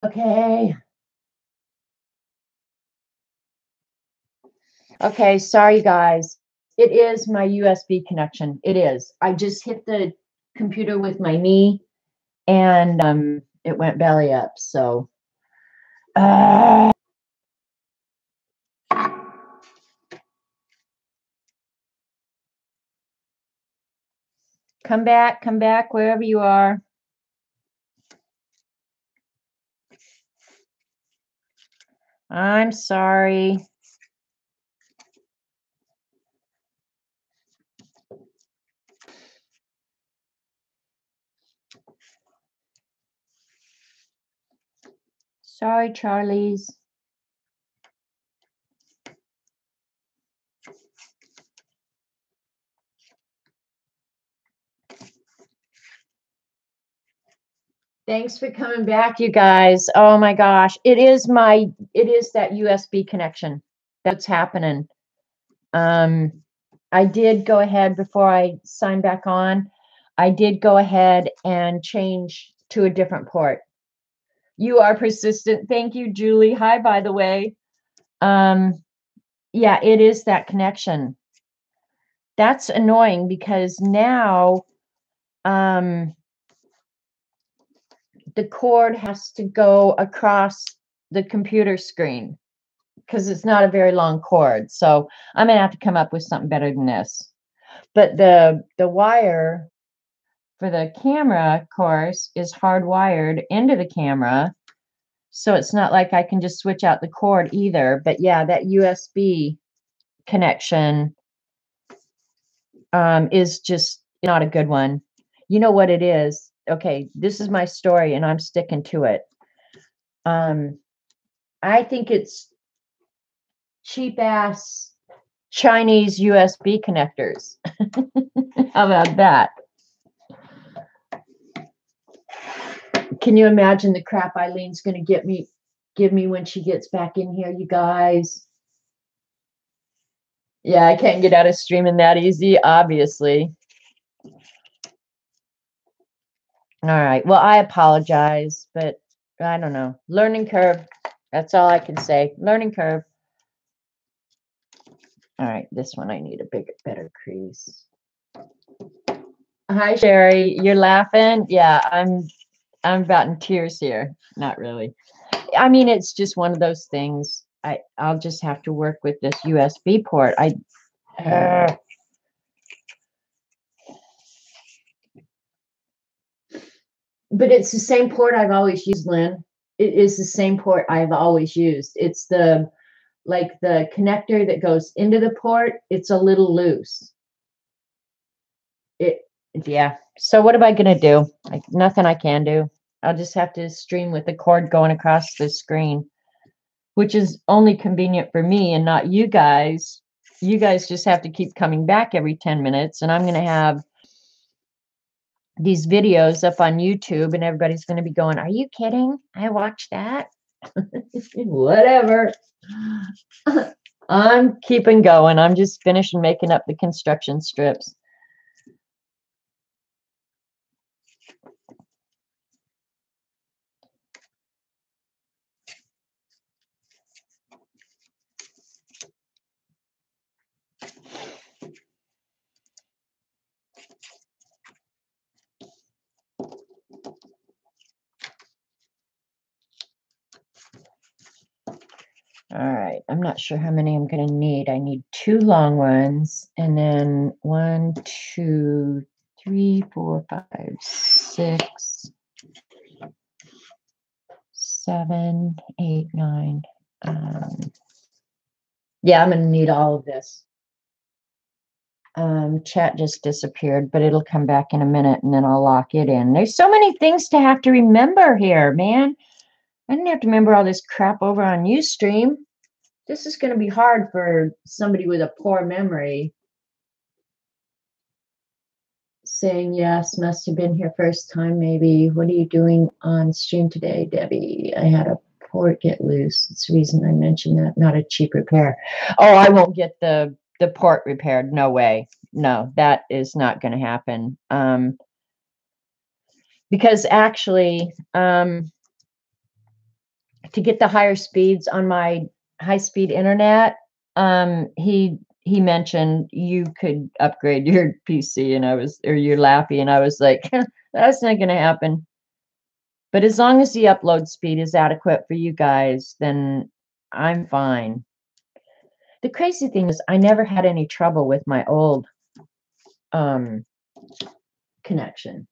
Okay. Okay, sorry guys. It is my USB connection. It is. I just hit the computer with my knee and it went belly up. So uh, come back wherever you are. I'm sorry. Sorry, Charlies. Thanks for coming back, you guys. Oh my gosh. It is that USB connection. That's happening. Um, I did go ahead before I signed back on. I did go ahead and change to a different port. You are persistent. Thank you, Julie. Hi, by the way. Um, yeah, it is that connection. That's annoying because now the cord has to go across the computer screen because it's not a very long cord. So I'm gonna have to come up with something better than this. But the wire for the camera, of course, is hardwired into the camera. So it's not like I can just switch out the cord either. But yeah, that USB connection is just not a good one. You know what it is? Okay, this is my story and I'm sticking to it. I think it's cheap ass Chinese USB connectors. How about that? Can you imagine the crap Eileen's going to give me when she gets back in here, you guys? Yeah, I can't get out of streaming that easy, obviously. All right. Well, I apologize, but I don't know. Learning curve. That's all I can say. Learning curve. All right, this one I need a bigger, better crease. Hi, Sherry. You're laughing? Yeah, I'm about in tears here. Not really. I mean, it's just one of those things. I'll just have to work with this USB port. But it's the same port I've always used, Lynn. It is the same port I've always used. It's the connector that goes into the port. It's a little loose. It Yeah. So what am I gonna do? Like nothing I can do. I'll just have to stream with the cord going across the screen, which is only convenient for me and not you guys. You guys just have to keep coming back every 10 minutes, and I'm gonna have these videos up on YouTube, and everybody's going to be going, "Are you kidding? I watched that." Whatever. I'm keeping going. I'm just finishing making up the construction strips. All right, I'm not sure how many I'm going to need. I need 2 long ones, and then 1, 2, 3, 4, 5, 6, 7, 8, 9. Yeah, I'm going to need all of this. Chat just disappeared, but it'll come back in a minute and then I'll lock it in. There's so many things to have to remember here, man. I didn't have to remember all this crap over on Ustream. This is going to be hard for somebody with a poor memory. Saying yes, must have been here first time, maybe. What are you doing on stream today, Debbie? I had a port get loose. That's the reason I mentioned that. Not a cheap repair. Oh, I won't get the port repaired. No way. No, that is not going to happen. Because actually, to get the higher speeds on my high-speed internet, he mentioned you could upgrade your PC, and or your Lappy, and I was like, that's not gonna happen. But as long as the upload speed is adequate for you guys, then I'm fine. The crazy thing is I never had any trouble with my old connection.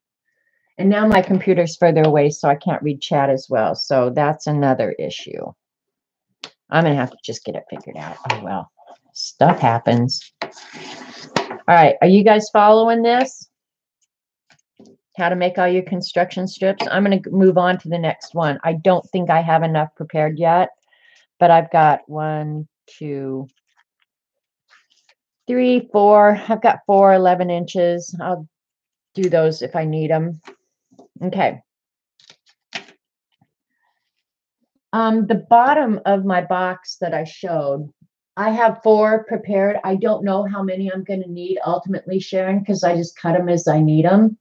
And now my computer's further away, so I can't read chat as well. So that's another issue. I'm going to have to just get it figured out. Oh, well, stuff happens. All right. Are you guys following this? How to make all your construction strips? I'm going to move on to the next one. I don't think I have enough prepared yet, but I've got 1, 2, 3, 4. I've got 4 11 inches. I'll do those if I need them. Okay. The bottom of my box that I showed, I have 4 prepared. I don't know how many I'm going to need ultimately, Sharon, because I just cut them as I need them.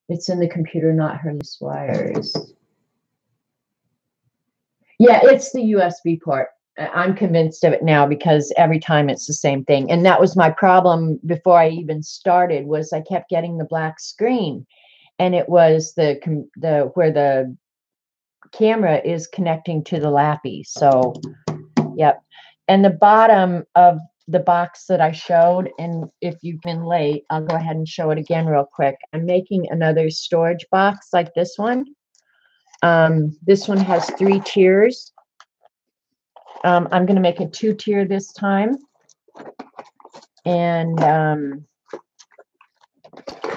It's in the computer, not her loose wires. Yeah, it's the USB port. I'm convinced of it now because every time it's the same thing. And that was my problem before I even started, was I kept getting the black screen, and it was the where the camera is connecting to the Lappy. So, yep. And the bottom of the box that I showed, and if you've been late, I'll go ahead and show it again real quick. I'm making another storage box like this one. This one has 3 tiers. I'm going to make a 2-tier this time. And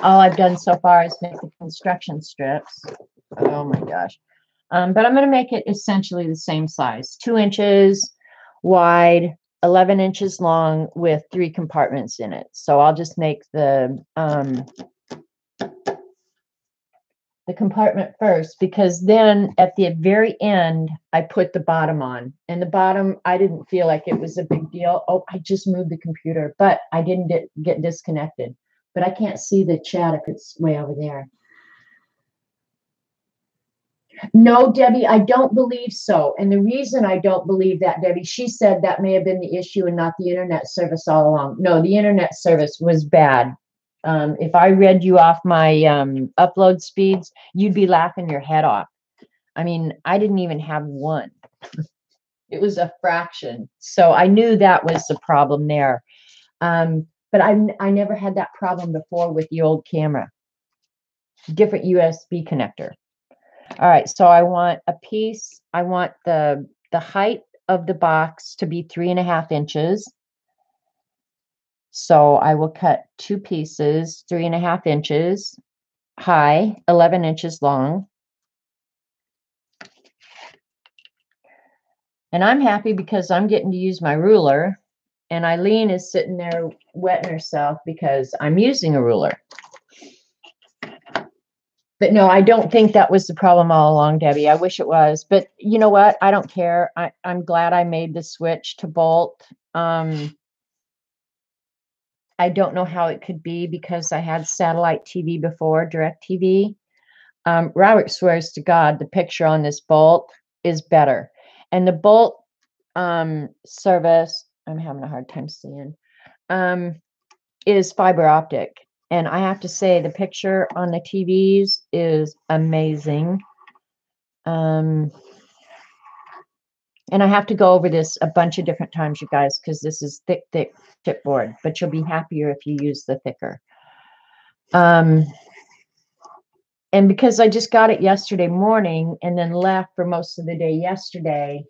all I've done so far is make the construction strips. Oh my gosh. But I'm going to make it essentially the same size, 2 inches wide, 11 inches long, with 3 compartments in it. So I'll just make the compartment first, because then at the very end, I put the bottom on. And the bottom, I didn't feel like it was a big deal. Oh, I just moved the computer, but I didn't get disconnected. But I can't see the chat if it's way over there. No, Debbie, I don't believe so. And the reason I don't believe that, Debbie, she said that may have been the issue and not the internet service all along. No, the internet service was bad. If I read you off my upload speeds, you'd be laughing your head off. I mean, I didn't even have 1. It was a fraction. So I knew that was the problem there. But I never had that problem before with the old camera. Different USB connector. All right, so I want a piece. I want the height of the box to be 3.5 inches. So I will cut 2 pieces, 3.5 inches high, 11 inches long. And I'm happy because I'm getting to use my ruler, and Eileen is sitting there wetting herself because I'm using a ruler. But no, I don't think that was the problem all along, Debbie. I wish it was. But you know what? I don't care. I'm glad I made the switch to bolt. I don't know how it could be because I had satellite TV before, DirecTV. Robert swears to God the picture on this bolt is better. And the bolt service, I'm having a hard time seeing, is fiber optic. And I have to say, the picture on the TVs is amazing. And I have to go over this a bunch of different times, you guys, because this is thick chipboard, but you'll be happier if you use the thicker. And because I just got it yesterday morning and then left for most of the day yesterday,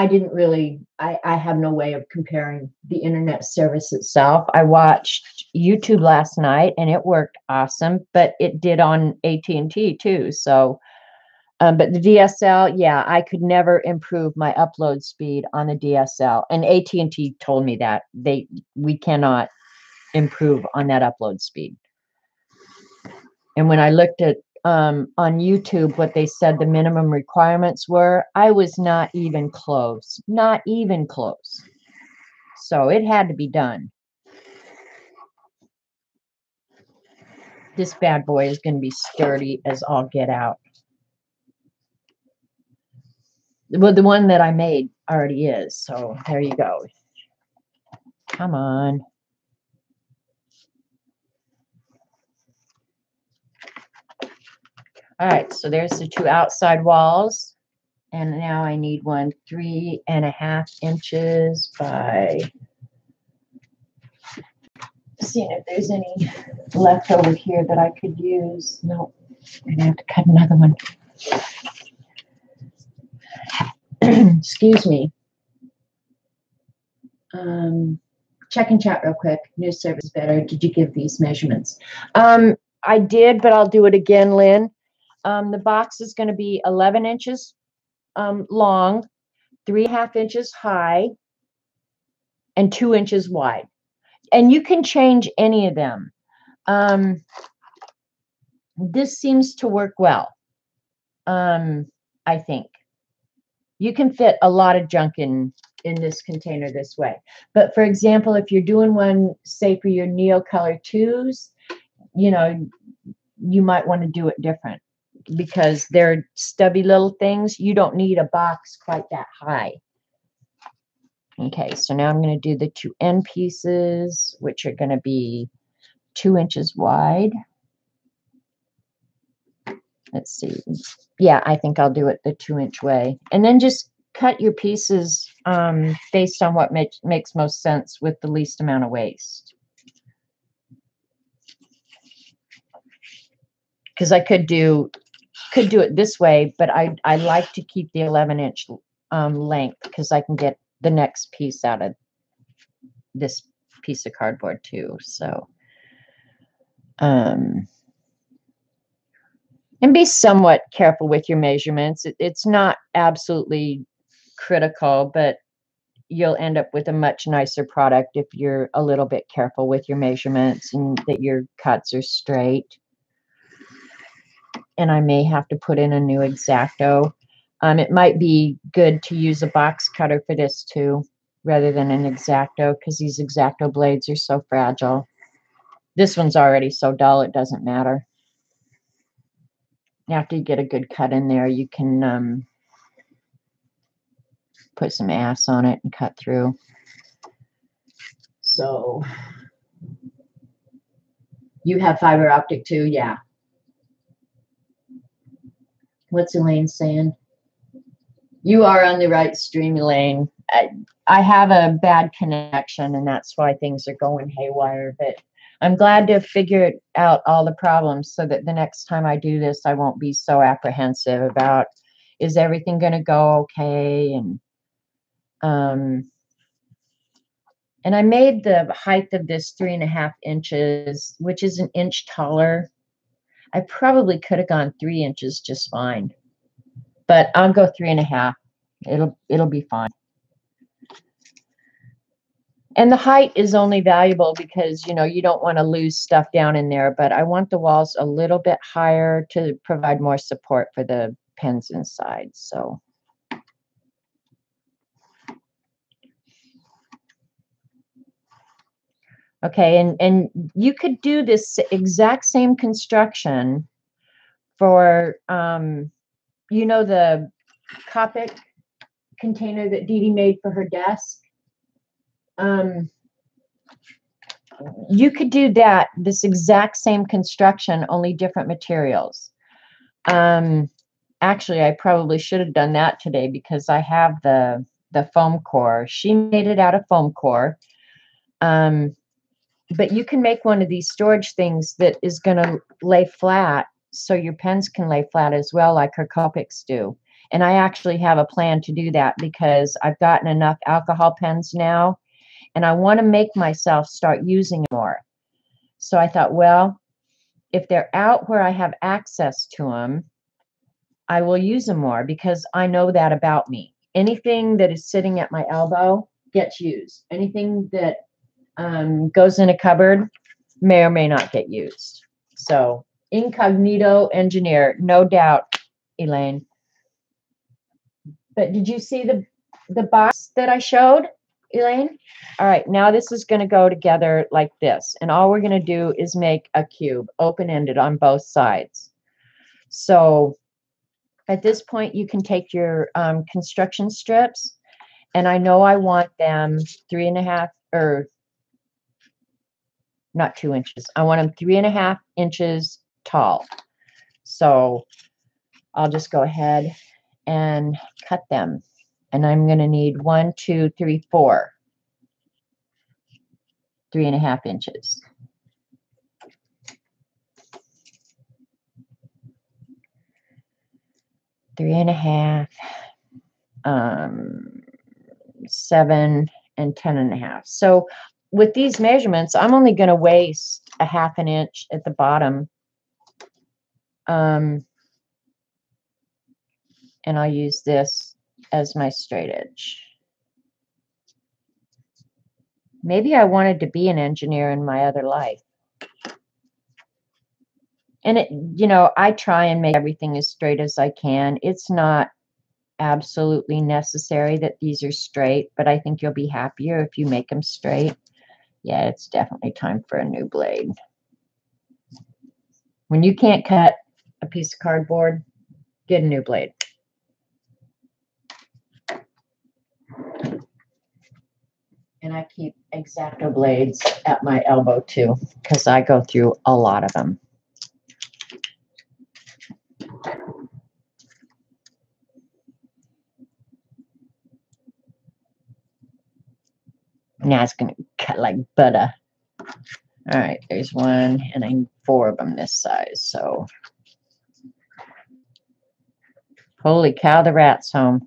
I didn't really, I have no way of comparing the internet service itself. I watched YouTube last night and it worked awesome, but it did on AT&T too. So, but the DSL, yeah, I could never improve my upload speed on the DSL. And AT&T told me that we cannot improve on that upload speed. And when I looked at on YouTube what they said the minimum requirements were, I was not even close. Not even close. So it had to be done. This bad boy is going to be sturdy as all get out. Well, the one that I made already is, so there you go. Come on. All right, so there's the two outside walls. And now I need one 3.5 inches by, seeing if there's any left over here that I could use. No, I'm gonna have to cut another one. Excuse me. Check and chat real quick. New service better. Did you give these measurements? I did, but I'll do it again, Lynn. The box is going to be 11 inches long, 3.5 inches high, and 2 inches wide. And you can change any of them. This seems to work well. I think you can fit a lot of junk in this container this way. But for example, if you're doing one, say for your Neocolor 2s, you know, you might want to do it different because they're stubby little things. You don't need a box quite that high. Okay, so now I'm going to do the two end pieces, which are going to be 2 inches wide. Let's see. Yeah, I think I'll do it the 2-inch way. And then just cut your pieces based on what makes most sense with the least amount of waste. Because I could do it this way, but I like to keep the 11-inch length because I can get the next piece out of this piece of cardboard too. So and be somewhat careful with your measurements. It's not absolutely critical, but you'll end up with a much nicer product if you're a little bit careful with your measurements and that your cuts are straight. And I may have to put in a new X-Acto. It might be good to use a box cutter for this too, rather than an X-Acto, because these X-Acto blades are so fragile. This one's already so dull, it doesn't matter. After you get a good cut in there, you can put some ass on it and cut through. So, you have fiber optic too? Yeah. What's Elaine saying? You are on the right stream, Elaine. I have a bad connection, and that's why things are going haywire. But I'm glad to figure out all the problems so that the next time I do this, I won't be so apprehensive about, is everything going to go okay? And I made the height of this 3.5 inches, which is an inch taller. I probably could have gone 3 inches just fine, but I'll go 3.5. It'll be fine. And the height is only valuable because, you know, you don't want to lose stuff down in there, but I want the walls a little bit higher to provide more support for the pens inside. So. Okay, and you could do this exact same construction for, you know, the Copic container that Dee Dee made for her desk. You could do that, this exact same construction, only different materials. Actually, I probably should have done that today because I have the foam core. She made it out of foam core. But you can make one of these storage things that is going to lay flat so your pens can lay flat as well, like her Copics do. And I actually have a plan to do that because I've gotten enough alcohol pens now, and I want to make myself start using more. So I thought, well, if they're out where I have access to them, I will use them more because I know that about me. Anything that is sitting at my elbow gets used. Anything that goes in a cupboard may or may not get used. So incognito engineer, no doubt, Elaine. But did you see the box that I showed? Elaine? All right, now this is going to go together like this. And all we're going to do is make a cube, open-ended on both sides. So at this point, you can take your construction strips, and I know I want them 3.5, or not 2 inches. I want them 3.5 inches tall. So I'll just go ahead and cut them. And I'm going to need 1, 2, 3, 4. 3.5 inches. Three and a half, 7 and 10.5. So with these measurements, I'm only going to waste a 1/2 inch at the bottom. And I'll use this as my straight edge. Maybe I wanted to be an engineer in my other life. And it, I try and make everything as straight as I can. It's not absolutely necessary that these are straight, but I think you'll be happier if you make them straight. Yeah, it's definitely time for a new blade. When you can't cut a piece of cardboard, get a new blade. And I keep X-Acto blades at my elbow too, because I go through a lot of them. Now it's going to cut like butter. All right, there's one, and I need 4 of them this size. So, holy cow, the rat's home.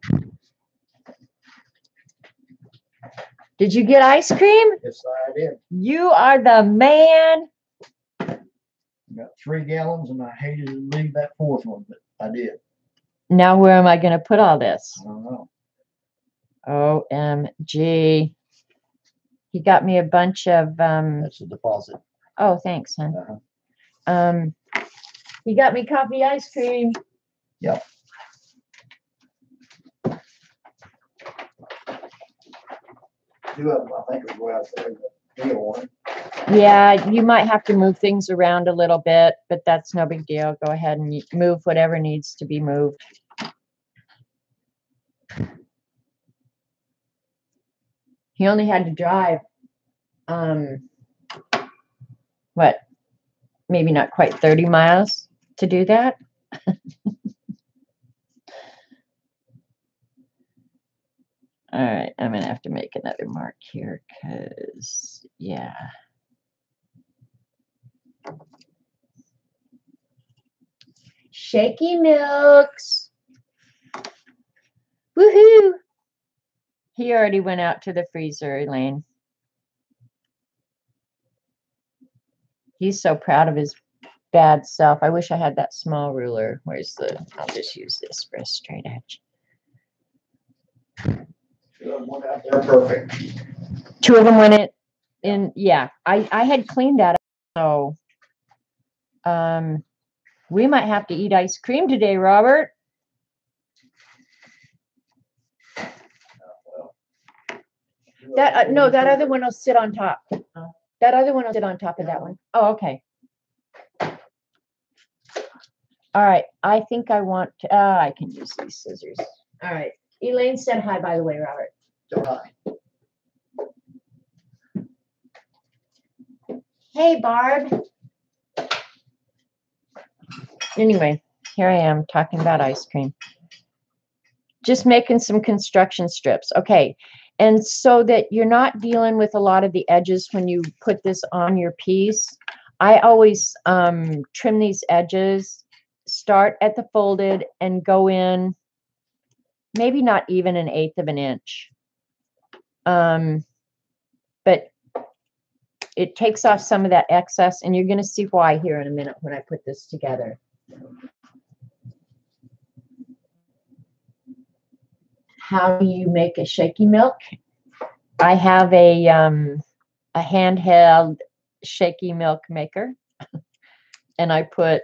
Did you get ice cream? Yes, I did. You are the man. Got 3 gallons, and I hated to leave that 4th one, but I did. Now where am I going to put all this? I don't know. OMG. He got me a bunch of That's a deposit. Oh, thanks, hon. He got me coffee ice cream. Yep. Two of them, I think, will go out there. The deal one. Yeah, you might have to move things around a little bit, but that's no big deal. Go ahead and move whatever needs to be moved. He only had to drive, what, maybe not quite 30 miles to do that. All right, I'm going to have to make another mark here because, yeah. Shaky Milks. Woohoo! He already went out to the freezer, Elaine. He's so proud of his bad self. I wish I had that small ruler. Where's the, I'll just use this for a straight edge. 2 of them went out there perfect. 2 of them went in, yeah. I had cleaned that up, so we might have to eat ice cream today, Robert. That no, that other one will sit on top. That other one will sit on top of that one. Oh, okay. All right. I think I want to. I can use these scissors. All right. Elaine said hi, by the way, Robert. So high. Hey, Barb. Anyway, here I am talking about ice cream. Just making some construction strips. Okay. And so that you're not dealing with a lot of the edges when you put this on your piece, I always trim these edges, start at the folded and go in maybe not even 1/8 of an inch. But it takes off some of that excess, and you're going to see why here in a minute when I put this together. How do you make a shaky milk? I have a handheld shaky milk maker, and I put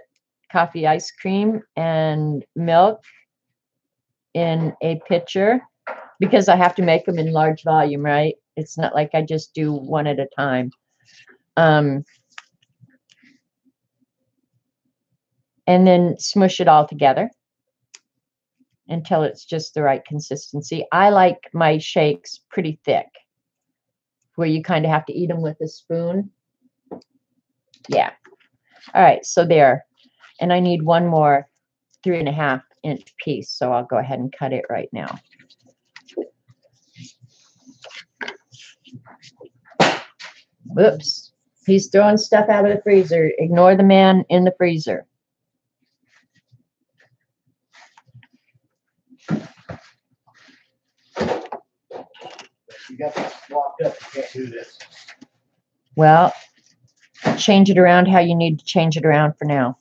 coffee ice cream and milk in a pitcher because I have to make them in large volume, right? It's not like I just do one at a time. And then smush it all together until it's just the right consistency. I like my shakes pretty thick, where you kind of have to eat them with a spoon. Yeah. All right, so there. And I need one more 3.5-inch piece, so I'll go ahead and cut it right now. Whoops. He's throwing stuff out of the freezer. Ignore the man in the freezer. You got this locked up, you can't do this. Well, change it around how you need to change it around for now.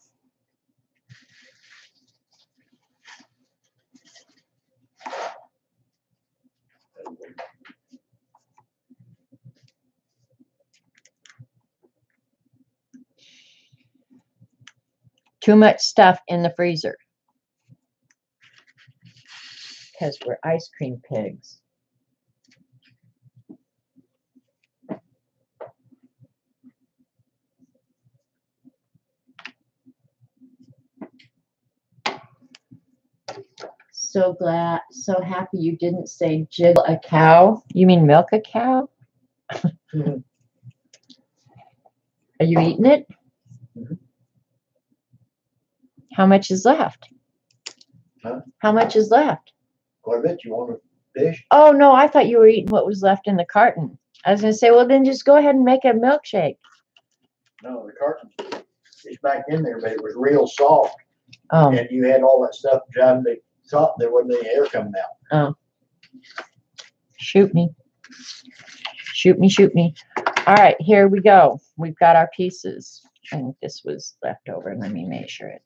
Too much stuff in the freezer. Because we're ice cream pigs. So glad, so happy you didn't say jiggle a cow. You mean milk a cow? Mhm. Are you eating it? Mhm. How much is left? Huh? How much is left? Quite a bit. You want a fish? Oh, no, I thought you were eating what was left in the carton. I was going to say, well, then just go ahead and make a milkshake. No, the carton is back in there, but it was real soft. Oh, And you had all that stuff driving the top. There wasn't any air coming out. shoot me. Shoot me, shoot me. All right, here we go. We've got our pieces. I think this was left over. Let me measure it.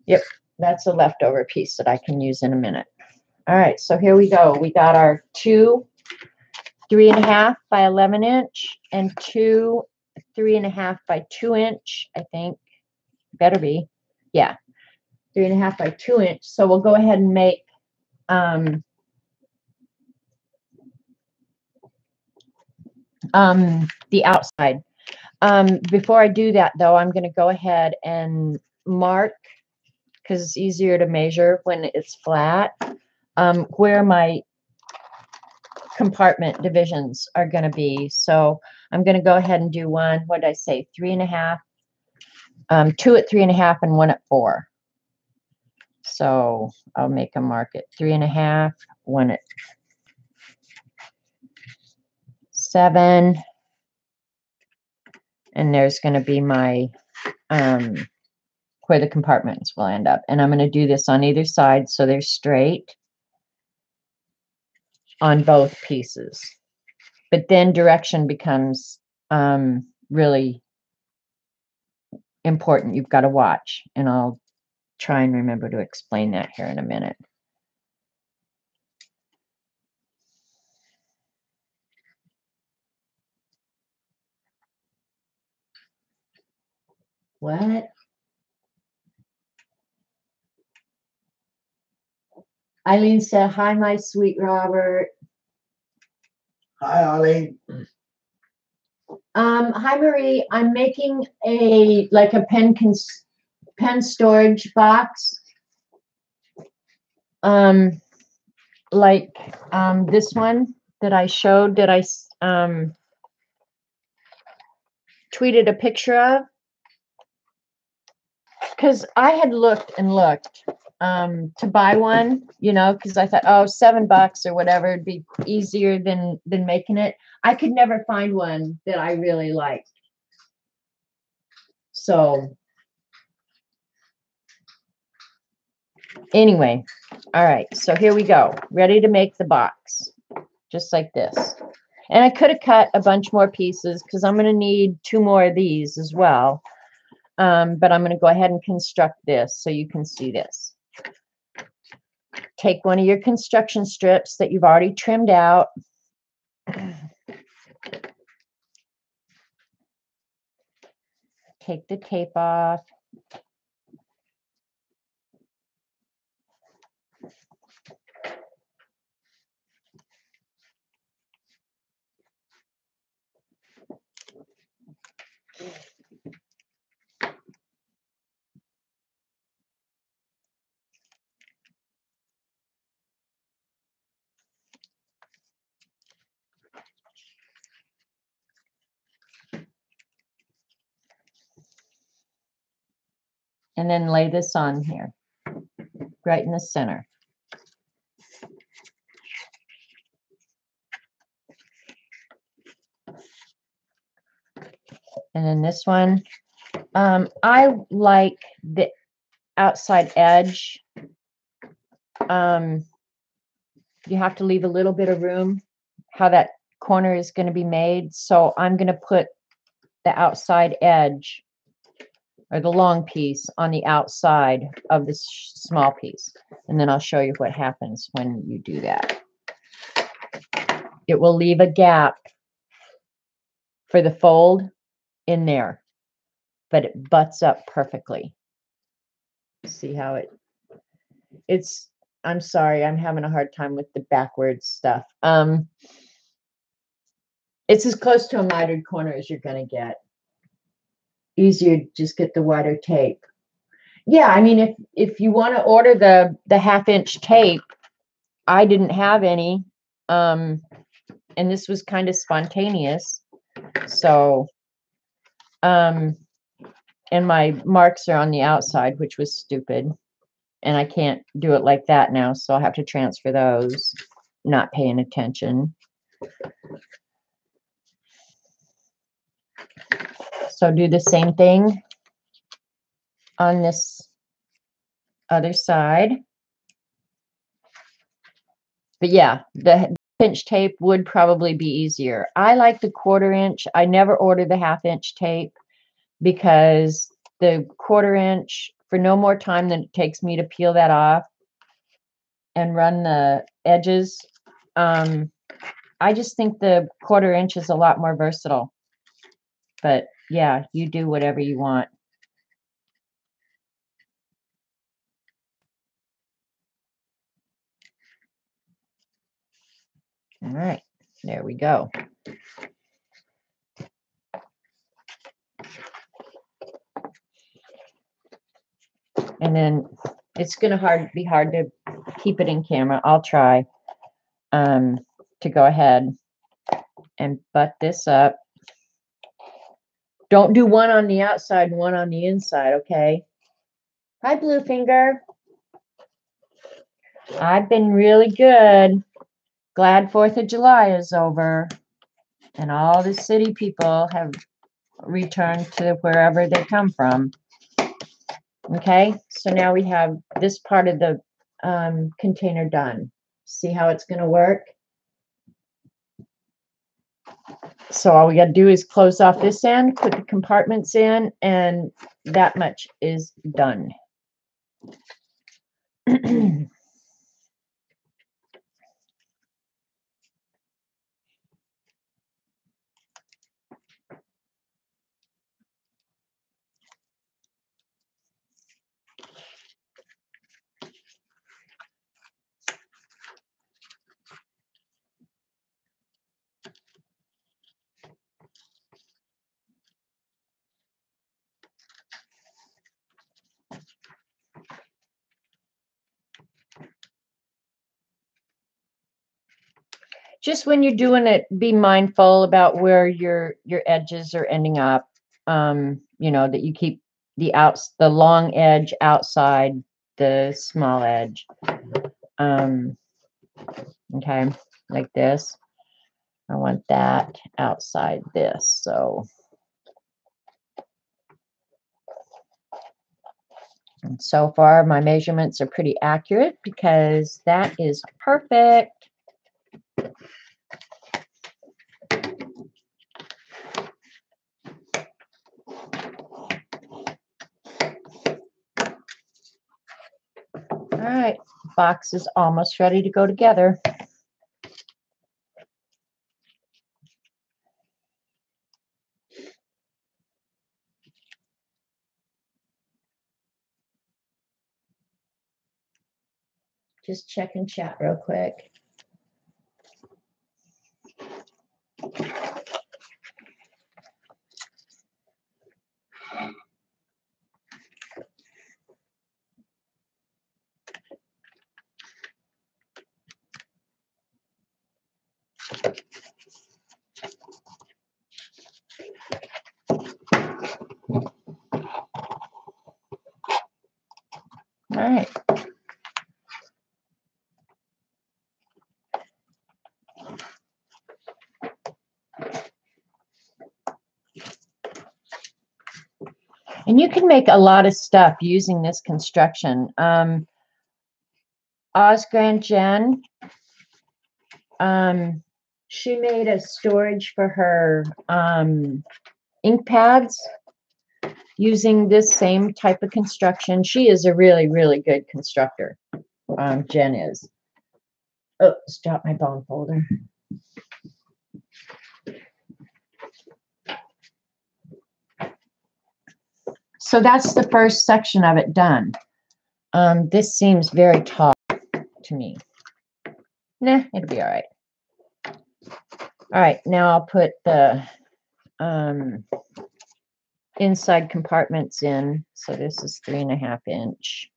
Yep, that's a leftover piece that I can use in a minute. All right, so here we go. We got our 2 3.5 by 11-inch and 2 3.5 by 2-inch, I think. Better be. Yeah, 3.5 by 2-inch. So we'll go ahead and make the outside. Before I do that, though, I'm going to go ahead and mark, because it's easier to measure when it's flat, where my compartment divisions are going to be. So I'm going to go ahead and do one. What did I say? 3.5, 2 at 3.5, and 1 at 4. So I'll make a mark at 3.5, 1 at 7, and there's going to be my where the compartments will end up. And I'm going to do this on either side so they're straight on both pieces. But then direction becomes really important. You've got to watch, and I'll try and remember to explain that here in a minute. What? Eileen said, hi, my sweet Robert. Hi, Eileen. Hi, Marie. I'm making like a pen storage box. Like this one that I showed, that I tweeted a picture of. Because I had looked and looked to buy one, because I thought, oh, $7 or whatever, it'd be easier than making it. I could never find one that I really liked. So anyway, all right, so here we go. Ready to make the box, just like this. And I could have cut a bunch more pieces because I'm going to need 2 more of these as well. But I'm going to go ahead and construct this so you can see this. Take one of your construction strips that you've already trimmed out. Take the tape off. And then lay this on here, right in the center. And then this one, I like the outside edge. You have to leave a little bit of room how that corner is going to be made. So I'm going to put the outside edge or the long piece on the outside of this small piece. And then I'll show you what happens when you do that. It will leave a gap for the fold in there, but it butts up perfectly. See how it's, I'm sorry, I'm having a hard time with the backwards stuff. It's as close to a mitered corner as you're going to get. Easier, just get the wider tape. Yeah, I mean, if you want to order the 1/2-inch tape, I didn't have any, and this was kind of spontaneous. So, and my marks are on the outside, which was stupid, and I can't do it like that now, so I'll have to transfer those, not paying attention. So do the same thing on this other side. But yeah, the inch tape would probably be easier. I like the 1/4 inch. I never order the 1/2-inch tape because the 1/4 inch, for no more time than it takes me to peel that off and run the edges, I just think the 1/4 inch is a lot more versatile. But yeah, you do whatever you want. All right, there we go. And then it's going to be hard to keep it in camera. I'll try to go ahead and butt this up. Don't do one on the outside and one on the inside, okay? Hi, Bluefinger. I've been really good. Glad 4th of July is over and all the city people have returned to wherever they come from. Okay, so now we have this part of the container done. See how it's going to work? So all we got to do is close off this end, put the compartments in, and that much is done. Just when you're doing it, be mindful about where your edges are ending up. You know, that you keep the long edge outside the small edge. Okay, like this. I want that outside this. So, and so far my measurements are pretty accurate because that is perfect. All right, box is almost ready to go together. Just check and chat real quick. right. And you can make a lot of stuff using this construction. Osgrand Jen, she made a storage for her ink pads using this same type of construction. She is a really, really good constructor. Jen is. Oh, stop my bone folder. So that's the first section of it done. This seems very tall to me. Nah, it'll be all right. All right, now I'll put the inside compartments in. So this is 3.5 inch.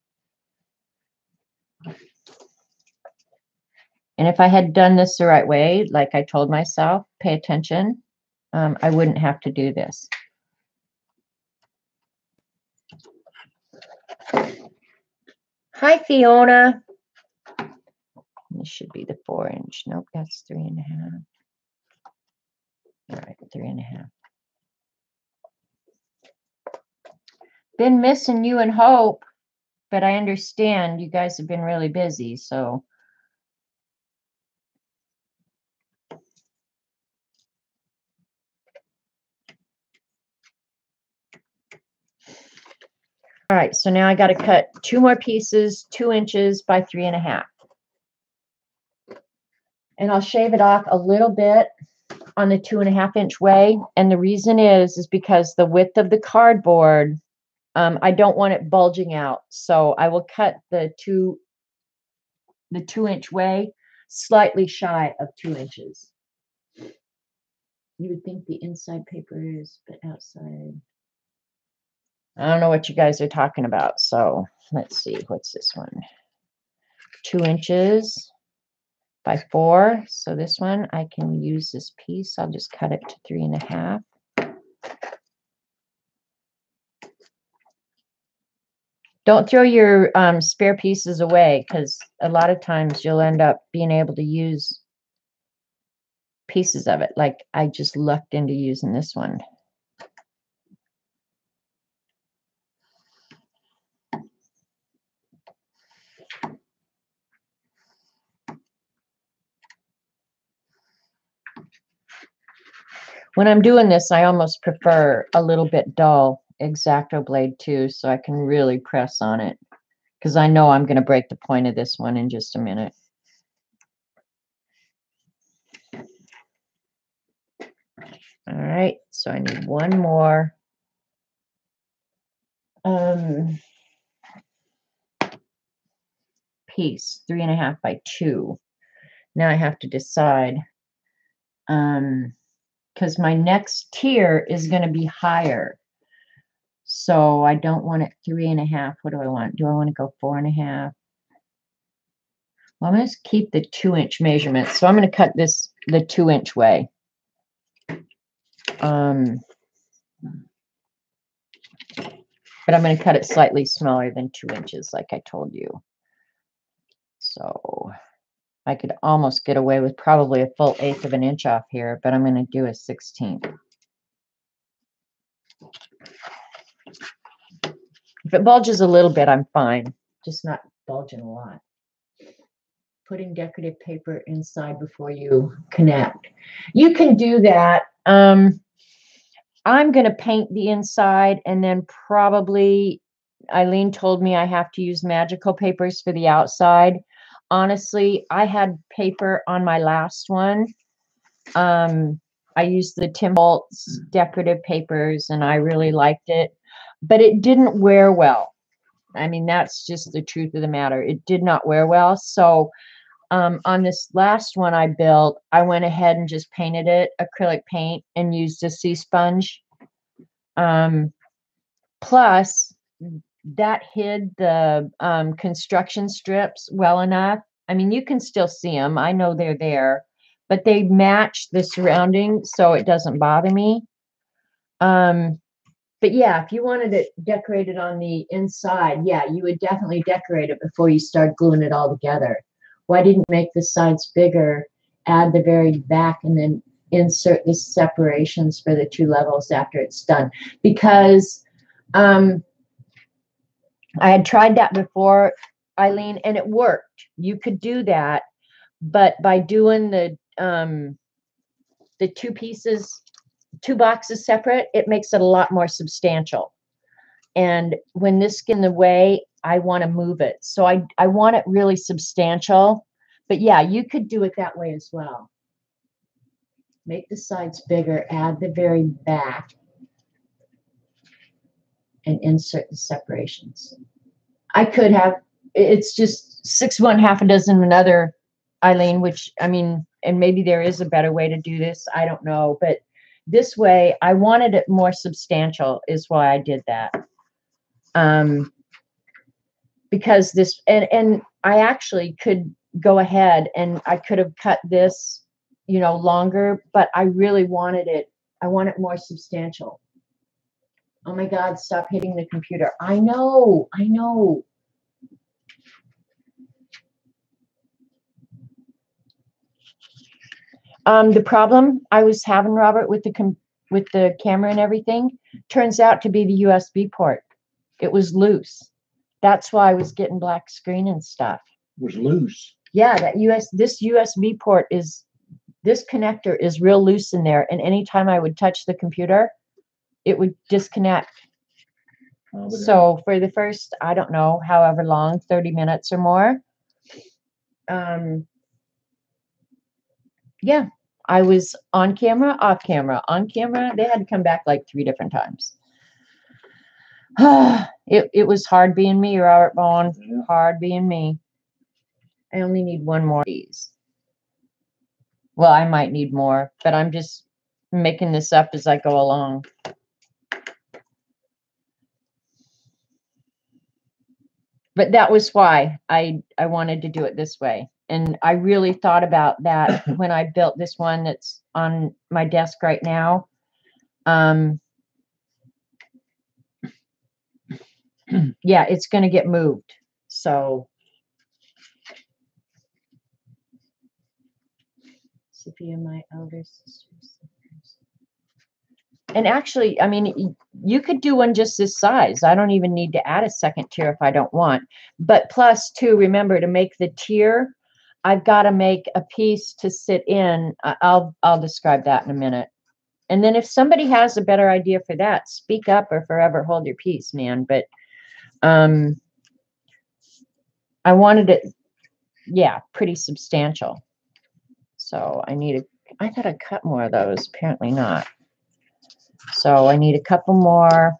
And if I had done this the right way, like I told myself, pay attention, I wouldn't have to do this. Hi, Fiona. This should be the 4 inch. Nope, that's 3.5. All right, 3.5. Been missing you and Hope, but I understand you guys have been really busy, so. All right, so now I got to cut 2 more pieces, 2 inches by 3.5. And I'll shave it off a little bit on the 2.5 inch way. And the reason is because the width of the cardboard, I don't want it bulging out. So I will cut the 2 inch way slightly shy of 2 inches. You would think the inside paper is, but outside. I don't know what you guys are talking about. So let's see, what's this one? 2 inches by 4. So this one, I can use this piece. I'll just cut it to 3.5. Don't throw your spare pieces away, because a lot of times you'll end up being able to use pieces of it. Like I just lucked into using this one. When I'm doing this, I almost prefer a little bit dull X-Acto blade too, so I can really press on it, because I know I'm going to break the point of this one in just a minute. All right, so I need one more piece, 3.5 by 2. Now I have to decide, because my next tier is going to be higher. So I don't want it 3.5. What do I want? Do I want to go 4.5? Well, I'm going to keep the 2 inch measurement. So I'm going to cut this the 2 inch way. But I'm going to cut it slightly smaller than 2 inches, like I told you. So I could almost get away with probably a full 1/8 of an inch off here, but I'm going to do a 1/16. If it bulges a little bit, I'm fine. Just not bulging a lot. Putting decorative paper inside before you connect. You can do that. I'm going to paint the inside, and then probably Eileen told me I have to use magical papers for the outside. Honestly, I had paper on my last one. I used the Tim Holtz decorative papers, and I really liked it, but it didn't wear well. I mean, that's just the truth of the matter. It did not wear well. So on this last one I built, I went ahead and just painted it acrylic paint and used a sea sponge. Plus, that hid the construction strips well enough. I mean, you can still see them. I know they're there, but they match the surrounding, so it doesn't bother me. But yeah, if you wanted it decorated on the inside, yeah, you would definitely decorate it before you start gluing it all together. Why didn't you make the sides bigger, add the very back, and then insert the separations for the two levels after it's done? Because I had tried that before, Eileen, and it worked. You could do that, but by doing the two boxes separate, it makes it a lot more substantial. And when this gets in the way, I want to move it. So I want it really substantial. But yeah, you could do it that way as well. Make the sides bigger, add the very back, and insert the separations. I could have, it's just 6 of one, half a dozen of another, Eileen, which, I mean, and maybe there is a better way to do this. I don't know. But this way, I wanted it more substantial is why I did that. Because this, and I actually could go ahead and I could have cut this, you know, longer, but I really wanted it. I want it more substantial. Oh my God, stop hitting the computer. I know. The problem I was having, Robert, with the camera and everything, turns out to be the USB port. It was loose. That's why I was getting black screen and stuff. It was loose. Yeah, this USB port this connector is real loose in there, and anytime I would touch the computer, it would disconnect. So for the first, I don't know, however long, 30 minutes or more, yeah, I was on camera, off camera, on camera. They had to come back like 3 different times. It was hard being me, Robert Vaughn. Yeah. Hard being me. I only need one more of these. Well, I might need more, but I'm just making this up as I go along. But that was why I wanted to do it this way. And I really thought about that when I built this one that's on my desk right now. Yeah, it's going to get moved. So Sophia, my elder sister. And actually, I mean, you could do one just this size. I don't even need to add a second tier if I don't want. But plus, too, remember to make the tier, I've got to make a piece to sit in. I'll describe that in a minute. And then if somebody has a better idea for that, speak up or forever hold your peace, man. But I wanted it, yeah, pretty substantial. So I thought I cut more of those. Apparently not. So I need a couple more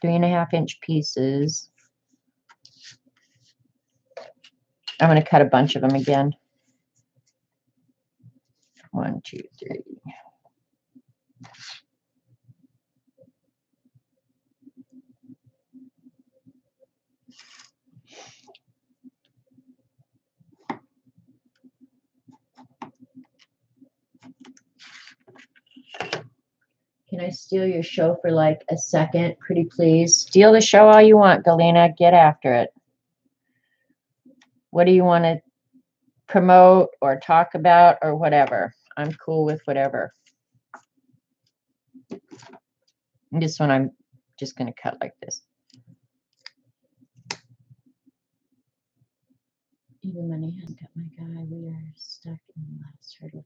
3.5-inch pieces. I'm going to cut a bunch of them again. 1, 2, 3. Can I steal your show for like a second? Pretty please. Steal the show all you want, Galena. Get after it. What do you want to promote or talk about or whatever? I'm cool with whatever. This one I'm just going to cut like this. Even money hasn't got my guy. We are stuck in the last hurdle.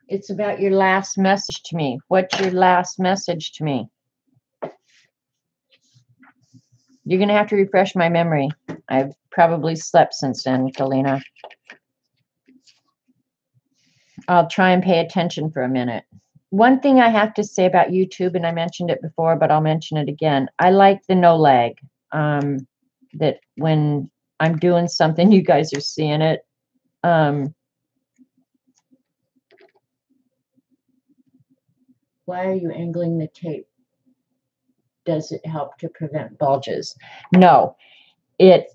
It's about your last message to me. What's your last message to me? You're going to have to refresh my memory. I've probably slept since then, Galena. I'll try and pay attention for a minute. One thing I have to say about YouTube, and I mentioned it before, but I'll mention it again. I like the no lag. That when I'm doing something, you guys are seeing it. Why are you angling the tape? Does it help to prevent bulges? No, it,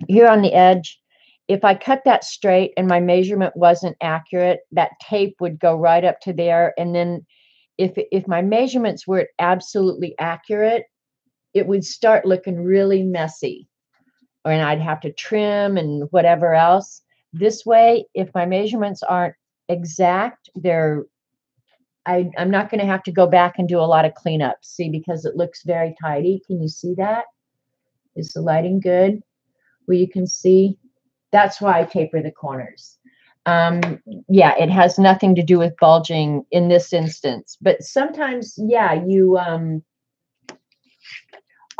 here on the edge, if I cut that straight and my measurement wasn't accurate, that tape would go right up to there. And then if my measurements were absolutely accurate, it would start looking really messy. And I'd have to trim and whatever else. This way, if my measurements aren't exact, I'm not going to have to go back and do a lot of cleanup. See, because it looks very tidy. Can you see that? Is the lighting good? Where you can see? That's why I taper the corners. Yeah, it has nothing to do with bulging in this instance. But sometimes, yeah, you,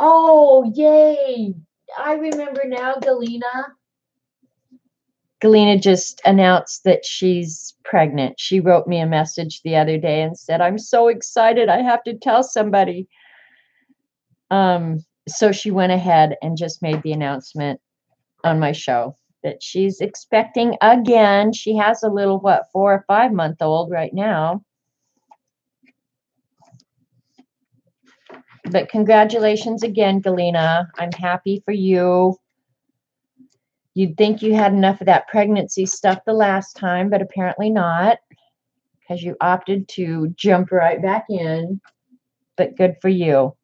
oh, yay. I remember now, Galena. Galena just announced that she's pregnant. She wrote me a message the other day and said, I'm so excited. I have to tell somebody. So she went ahead and just made the announcement on my show that she's expecting again. She has a little, 4 or 5 month old right now. But congratulations again, Galena. I'm happy for you. You'd think you had enough of that pregnancy stuff the last time, but apparently not, because you opted to jump right back in. But good for you.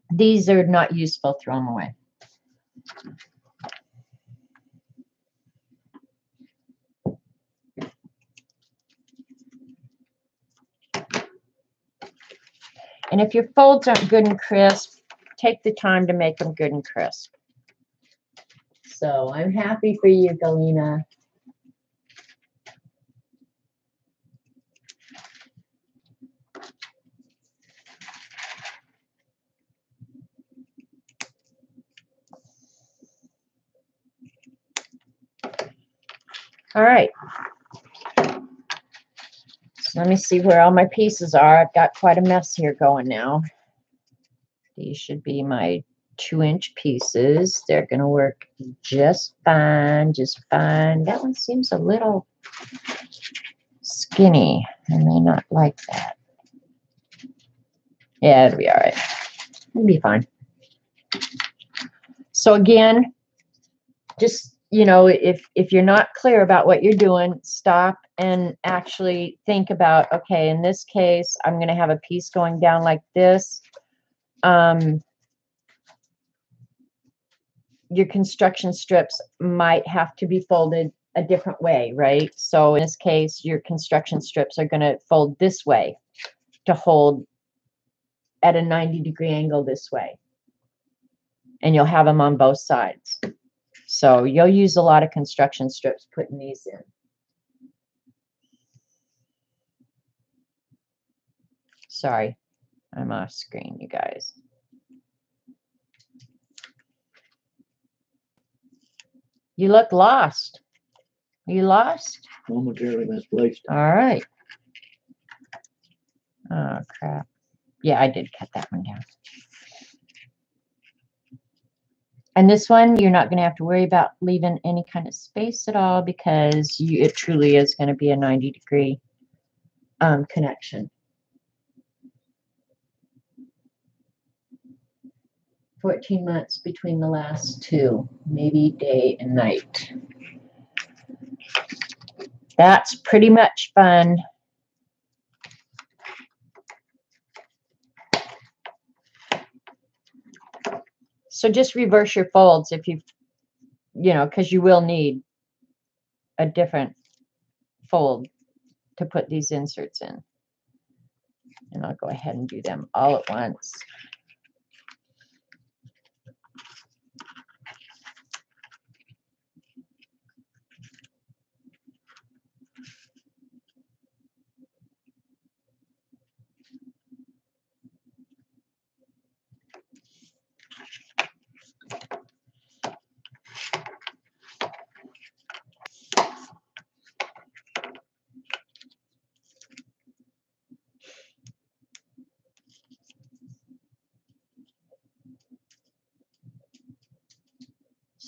These are not useful. Throw them away. And if your folds aren't good and crisp, take the time to make them good and crisp. So I'm happy for you, Galena. All right. So let me see where all my pieces are. I've got quite a mess here going now. These should be my 2-inch pieces. They're going to work just fine, just fine. That one seems a little skinny. I may not like that. Yeah, it'll be all right. It'll be fine. So again, just, you know, if you're not clear about what you're doing, stop and actually think about, okay, in this case, I'm going to have a piece going down like this. Your construction strips might have to be folded a different way, right? So in this case, your construction strips are going to fold this way to hold at a 90-degree angle this way. And you'll have them on both sides. So you'll use a lot of construction strips putting these in. Sorry, I'm off screen, you guys. You look lost. You lost? Momentarily misplaced. All right. Oh, crap. Yeah, I did cut that one down. And this one, you're not going to have to worry about leaving any kind of space at all because it truly is going to be a 90-degree connection. 14 months between the last two, maybe day and night. That's pretty much fun. So just reverse your folds if you know, because you will need a different fold to put these inserts in. And I'll go ahead and do them all at once.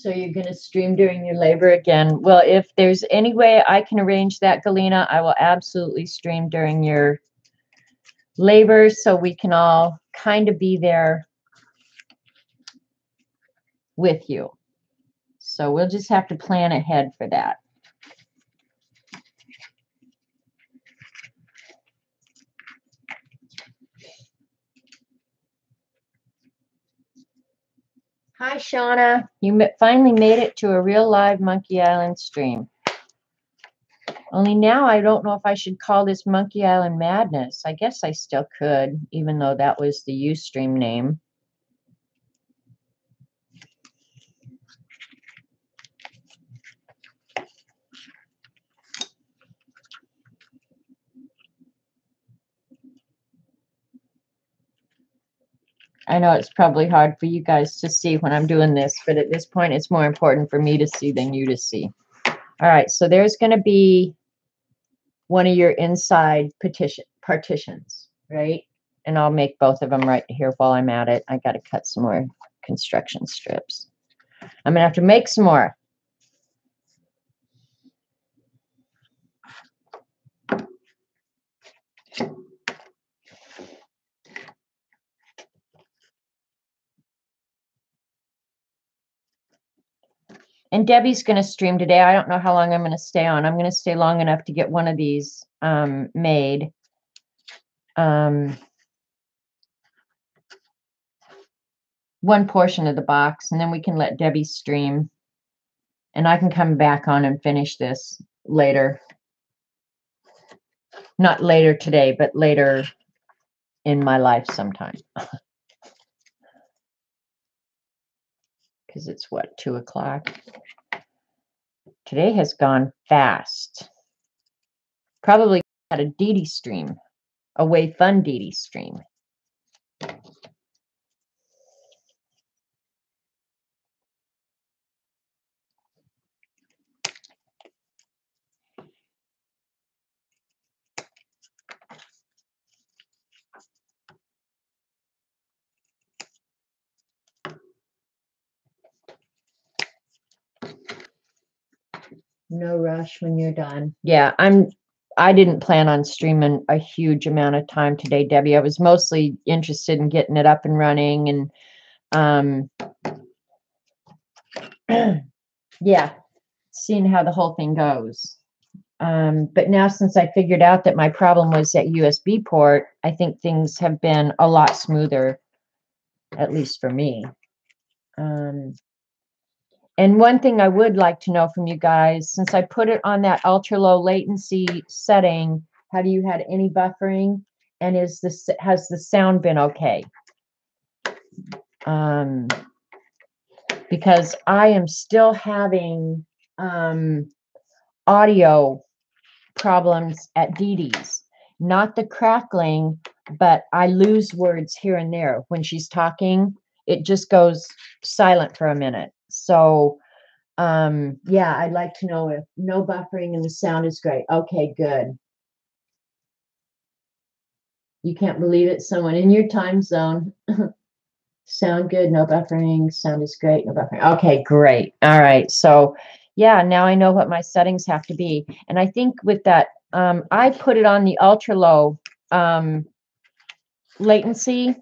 So you're going to stream during your labor again. Well, if there's any way I can arrange that, Galena, I will absolutely stream during your labor so we can all kind of be there with you. So we'll just have to plan ahead for that. Hi, Shauna. You finally made it to a real live Monkey Island stream. Only now I don't know if I should call this Monkey Island Madness. I guess I still could, even though that was the Ustream name. I know it's probably hard for you guys to see when I'm doing this, but at this point, it's more important for me to see than you to see. All right, so there's going to be one of your inside partitions, right? And I'll make both of them right here while I'm at it. I got to cut some more construction strips. I'm going to have to make some more. And Debbie's going to stream today. I don't know how long I'm going to stay on. I'm going to stay long enough to get one of these made. One portion of the box, and then we can let Debbie stream. And I can come back on and finish this later. Not later today, but later in my life sometime. Because it's what, 2 o'clock? Today has gone fast. Probably had a Dee Dee stream, a Way Fun Dee Dee stream. No rush when you're done. Yeah, I didn't plan on streaming a huge amount of time today, Debbie. I was mostly interested in getting it up and running and yeah, seeing how the whole thing goes. But now since I figured out that my problem was that USB port, I think things have been a lot smoother, at least for me. And one thing I would like to know from you guys, since I put it on that ultra low latency setting, have you had any buffering? And has the sound been okay? Because I am still having audio problems at Dee Dee's. Not the crackling, but I lose words here and there. When she's talking, it just goes silent for a minute. So yeah, I'd like to know if no buffering and the sound is great. Okay, good. You can't believe it. Someone in your time zone. Sound good, no buffering. Sound is great, no buffering. Okay, great. All right. So yeah, now I know what my settings have to be. And I think with that, I put it on the ultra low latency.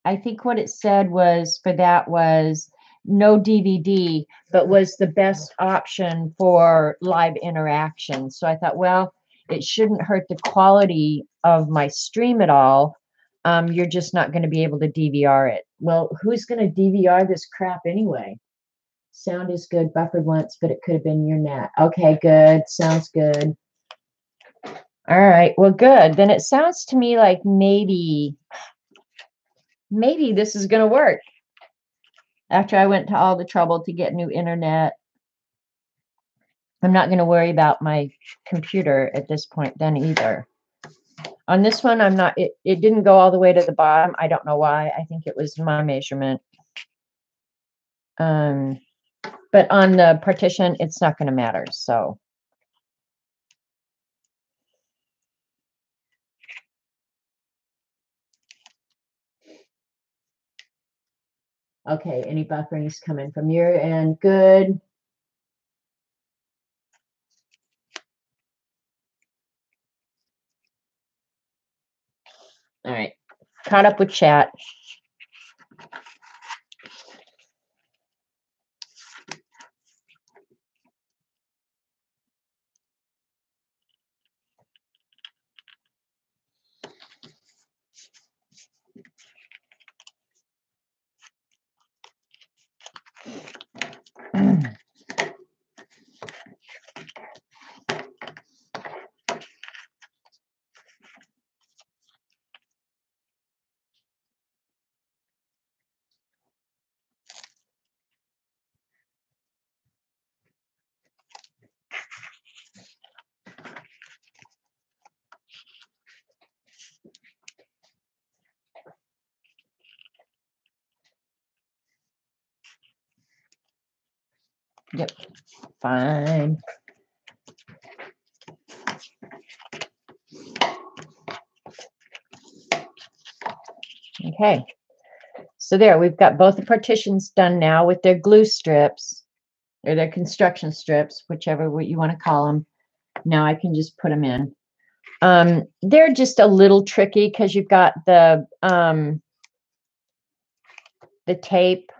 I think what it said was for that was no DVD, but was the best option for live interaction. So I thought, well, it shouldn't hurt the quality of my stream at all. You're just not going to be able to DVR it. Well, who's going to DVR this crap anyway? Sound is good, buffered once, but it could have been your net. Okay, good. Sounds good. All right, well, good. Then it sounds to me like maybe this is going to work. After I went to all the trouble to get new internet, I'm not going to worry about my computer at this point then either. On this one, I'm not, it didn't go all the way to the bottom. I don't know why. I think it was my measurement. But on the partition, it's not going to matter. So. Okay, any bufferings coming from your end? Good. All right, caught up with chat. Yep, fine. Okay, so there, we've got both the partitions done now with their glue strips, or their construction strips, whichever what you want to call them. Now I can just put them in. They're just a little tricky because you've got the tape.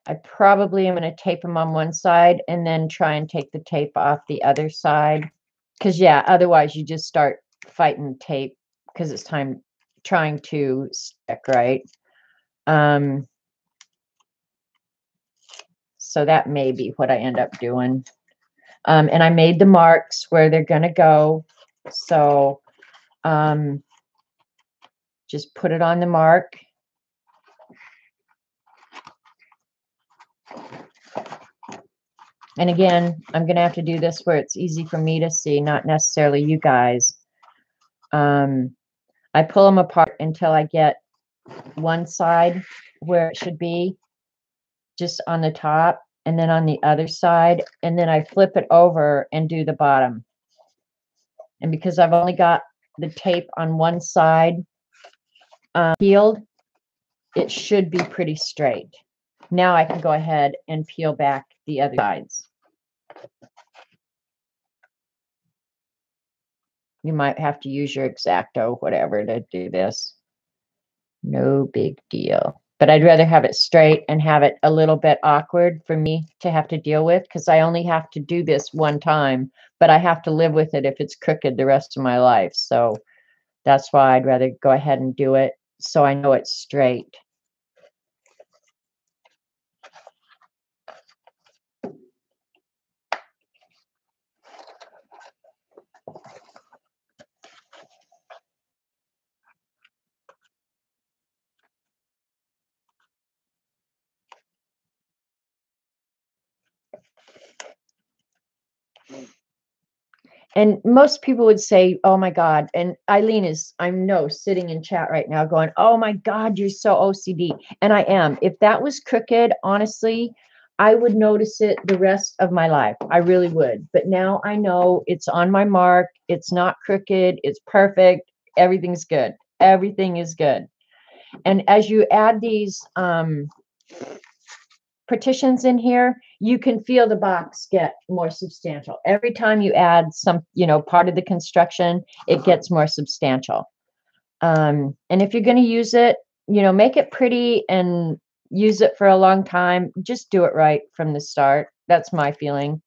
I probably am going to tape them on one side and then try and take the tape off the other side. Because, yeah, otherwise you just start fighting tape because it's trying to stick, right? So that may be what I end up doing. And I made the marks where they're going to go. So just put it on the mark. And again, I'm going to have to do this where it's easy for me to see, not necessarily you guys. I pull them apart until I get one side where it should be, just on the top, and then on the other side, and then I flip it over and do the bottom. And because I've only got the tape on one side peeled, it should be pretty straight. Now I can go ahead and peel back the other sides. You might have to use your X-Acto, whatever, to do this. No big deal. But I'd rather have it straight and have it a little bit awkward for me to have to deal with, because I only have to do this one time, but I have to live with it if it's crooked the rest of my life. So that's why I'd rather go ahead and do it so I know it's straight. And most people would say, oh my God. And Eileen is, I know, sitting in chat right now going, oh my God, you're so OCD. And I am. If that was crooked, honestly, I would notice it the rest of my life. I really would. But now I know it's on my mark. It's not crooked. It's perfect. Everything's good. Everything is good. And as you add these partitions in here, you can feel the box get more substantial. Every time you add some, part of the construction, it gets more substantial. And if you're going to use it, make it pretty and use it for a long time. Just do it right from the start. That's my feeling.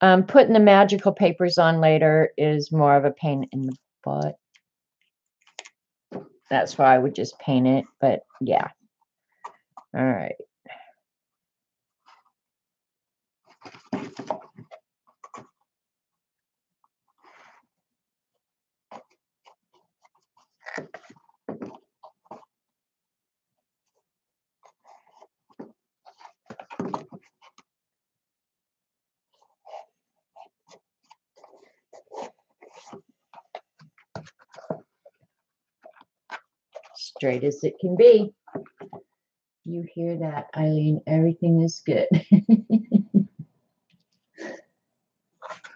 Putting the magical papers on later is more of a pain in the butt. That's why I would just paint it, but yeah. All right. Straight as it can be. You hear that, Eileen? Everything is good.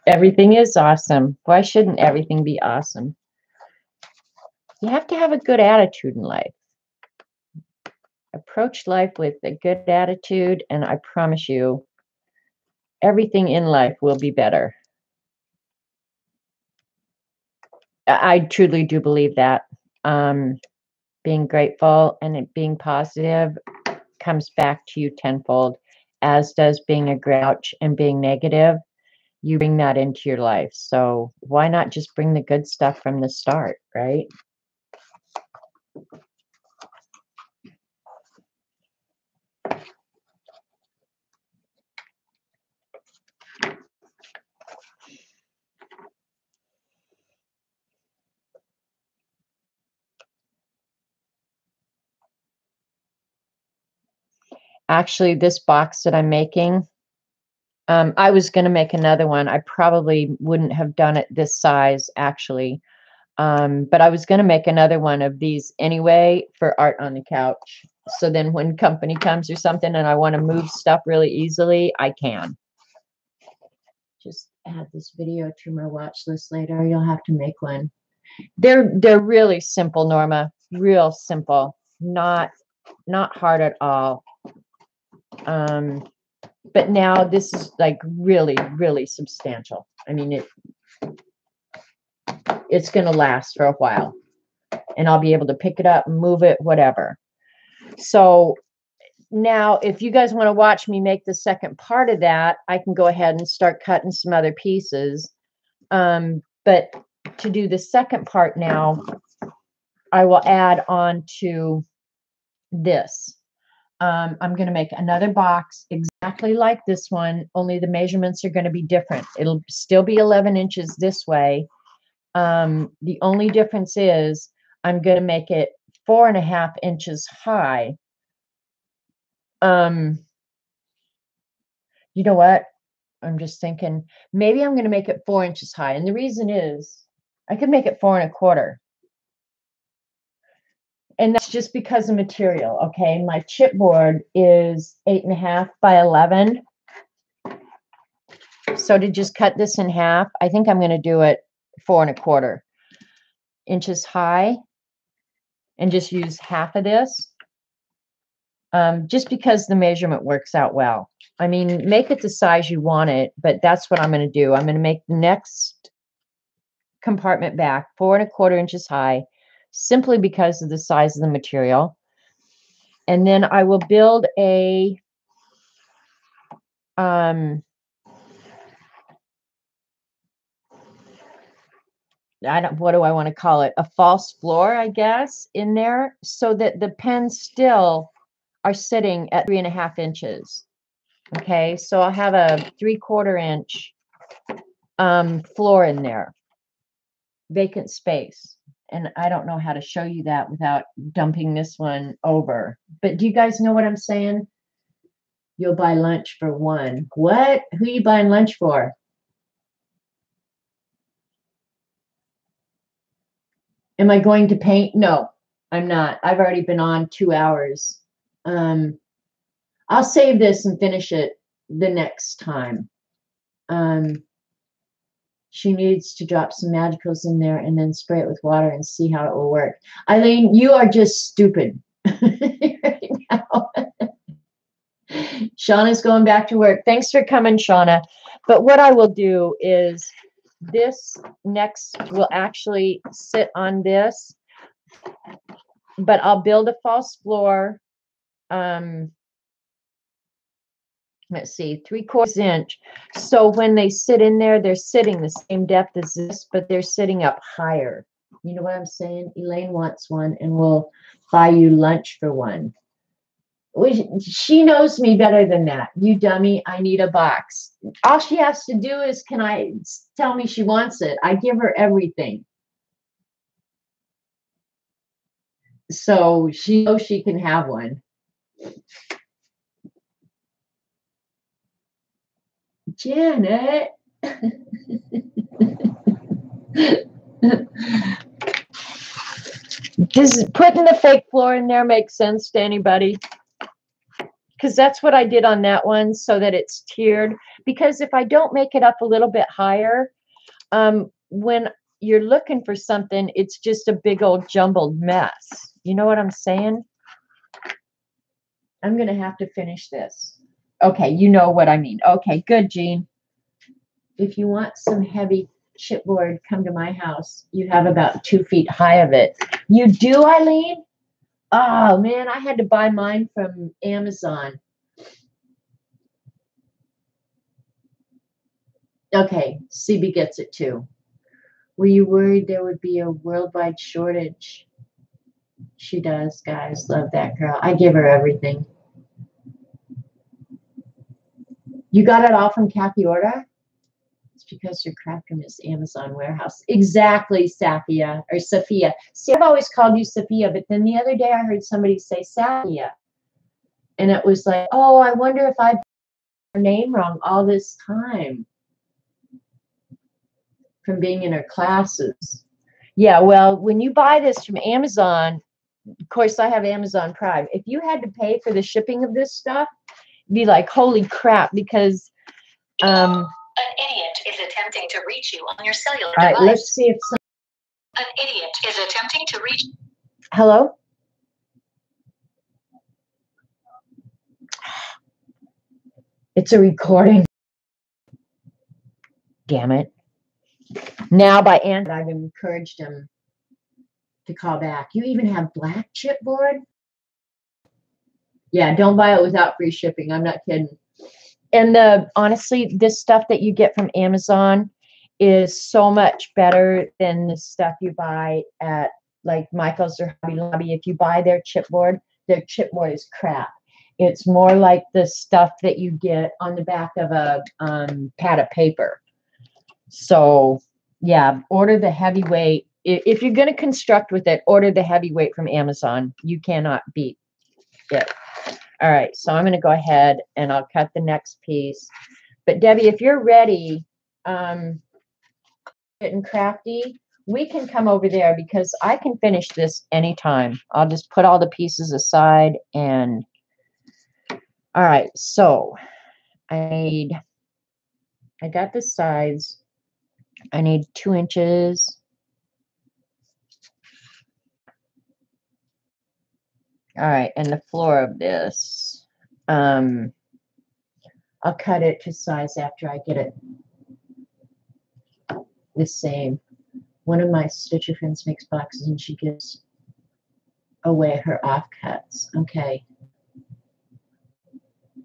Everything is awesome. Why shouldn't everything be awesome? You have to have a good attitude in life. Approach life with a good attitude, and I promise you, everything in life will be better. I truly do believe that. Being grateful and being positive comes back to you tenfold, as does being a grouch and being negative. You bring that into your life. So why not just bring the good stuff from the start, right? Actually, this box that I'm making, I was going to make another one. I probably wouldn't have done it this size, actually. But I was going to make another one of these anyway for art on the couch. So then when company comes or something and I want to move stuff really easily, I can. Just add this video to my watch list later. You'll have to make one. They're really simple, Norma. Real simple. Not hard at all. But now this is like really, really substantial. I mean, it's going to last for a while, and I'll be able to pick it up and move it, whatever. So now, if you guys want to watch me make the second part of that, I can go ahead and start cutting some other pieces. But to do the second part now, I will add on to this. I'm going to make another box exactly like this one, only the measurements are going to be different. It'll still be 11 inches this way. The only difference is I'm going to make it 4.5 inches high. You know what? I'm just thinking maybe I'm going to make it 4 inches high. And the reason is I could make it 4.25. And that's just because of material. Okay. My chipboard is 8.5 by 11. So to just cut this in half, I think I'm going to do it 4.25 inches high and just use half of this. Just because the measurement works out well. I mean, make it the size you want it, but that's what I'm going to do. I'm going to make the next compartment back 4.25 inches high, simply because of the size of the material. And then I will build a what do I want to call it? A false floor, I guess, in there, so that the pens still are sitting at 3.5 inches. Okay, so I'll have a 3/4 inch floor in there, vacant space. And I don't know how to show you that without dumping this one over. But do you guys know what I'm saying? You'll buy lunch for one. What? Who are you buying lunch for? Am I going to paint? No, I'm not. I've already been on 2 hours. I'll save this and finish it the next time. She needs to drop some magicals in there and then spray it with water and see how it will work. Eileen, you are just stupid right now. Shauna's going back to work. Thanks for coming, Shauna. But what I will do is this next will actually sit on this, but I'll build a false floor. Let's see, 3/4 inch. So when they sit in there, they're sitting the same depth as this, but they're sitting up higher. You know what I'm saying? Elaine wants one, and we'll buy you lunch for one. She knows me better than that. You dummy, I need a box. All she has to do is tell me she wants it. I give her everything. So she knows she can have one. Janet. Does putting the fake floor in there make sense to anybody? because that's what I did on that one so that it's tiered. Because if I don't make it up a little bit higher, when you're looking for something, it's just a big old jumbled mess. You know what I'm saying? I'm going to have to finish this. Okay, you know what I mean. Okay, good, Jean. If you want some heavy chipboard, come to my house. You have about 2 feet high of it. You do, Eileen? Oh, man, I had to buy mine from Amazon. Okay, CB gets it too. Were you worried there would be a worldwide shortage? She does, guys. Love that girl. I give her everything. You got it all from Kathy Orta? It's because your Crafcom is Amazon warehouse. Exactly, Safia or Sophia. See, I've always called you Sophia, but then the other day I heard somebody say Safia. And it was like, oh, I wonder if I've got her name wrong all this time from being in her classes. Yeah, well, when you buy this from Amazon, of course, I have Amazon Prime. If you had to pay for the shipping of this stuff, be like, holy crap, because an idiot is attempting to reach you on your cellular all right, device. let's see if An idiot is attempting to reach. hello. It's a recording. Damn it. Now by Andrew, I've encouraged him to call back. You even have black chipboard? Yeah, don't buy it without free shipping. I'm not kidding. And honestly, this stuff that you get from Amazon is so much better than the stuff you buy at like Michael's or Hobby Lobby. If you buy their chipboard is crap. It's more like the stuff that you get on the back of a pad of paper. So yeah, order the heavyweight. If you're going to construct with it, order the heavyweight from Amazon. You cannot beat it. All right, so I'm going to go ahead and I'll cut the next piece. But Debbie, if you're ready, and crafty, we can come over there because I can finish this anytime. I'll just put all the pieces aside and all right, so I got the sides. I need 2 inches. All right, and the floor of this, I'll cut it to size after I get it the same. One of my stitcher friends makes boxes and she gives away her offcuts. Okay.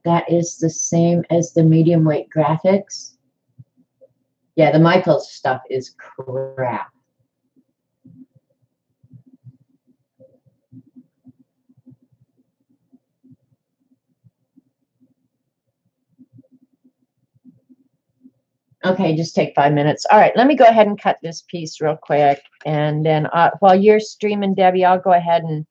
That is the same as the medium weight graphics. Yeah, the Michaels stuff is crap. Okay, just take 5 minutes. All right, let me go ahead and cut this piece real quick. And then while you're streaming, Debbie, I'll go ahead and,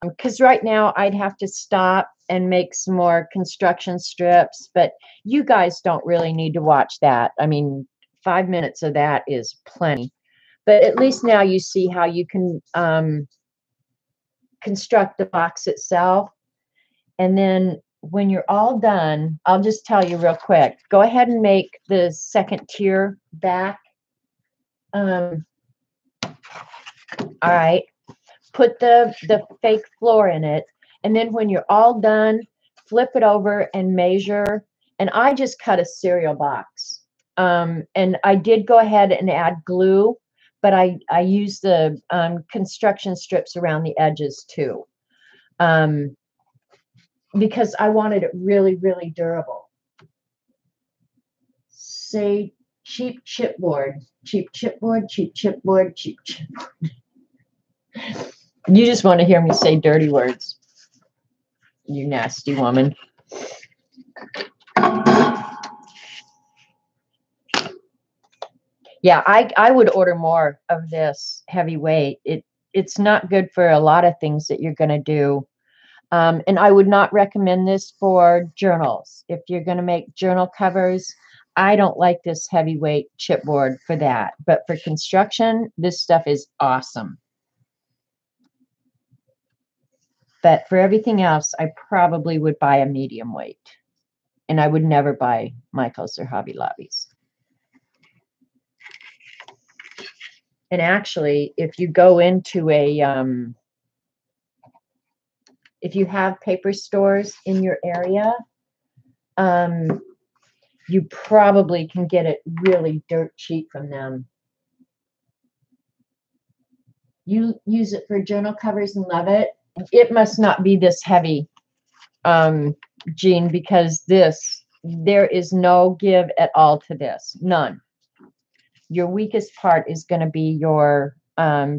because right now I'd have to stop and make some more construction strips, but you guys don't really need to watch that. I mean, 5 minutes of that is plenty. But at least now you see how you can construct the box itself. And then when you're all done, I'll just tell you real quick, go ahead and make the second tier back. All right, put the fake floor in it. And then when you're all done, flip it over and measure. And I just cut a cereal box. And I did go ahead and add glue, but I used the construction strips around the edges too. Because I wanted it really, really durable. Say cheap chipboard, cheap chipboard, cheap chipboard, cheap chipboard. You just want to hear me say dirty words. You nasty woman. Yeah, I would order more of this heavyweight. It's not good for a lot of things that you're going to do. And I would not recommend this for journals. If you're going to make journal covers, I don't like this heavyweight chipboard for that. But for construction, this stuff is awesome. But for everything else, I probably would buy a medium weight. And I would never buy Michael's or Hobby Lobby's. And actually, if you go into a, if you have paper stores in your area, you probably can get it really dirt cheap from them. You use it for journal covers and love it. It must not be this heavy, Jean, because there is no give at all to this. None. Your weakest part is going to be your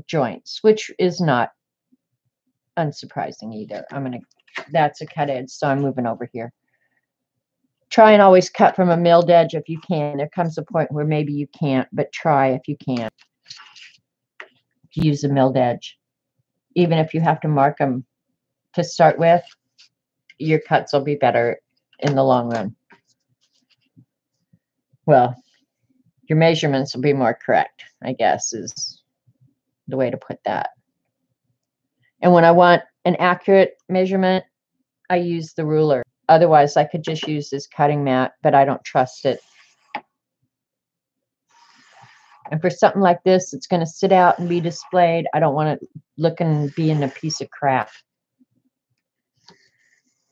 joints, which is not unsurprising either. That's a cut edge, so I'm moving over here. Try and always cut from a milled edge if you can. There comes a point where maybe you can't, but try if you can. Use a milled edge. Even if you have to mark them to start with, your cuts will be better in the long run. Well, your measurements will be more correct, I guess, is the way to put that. And when I want an accurate measurement, I use the ruler. Otherwise, I could just use this cutting mat, but I don't trust it. And for something like this, it's going to sit out and be displayed. I don't want it looking being a piece of crap.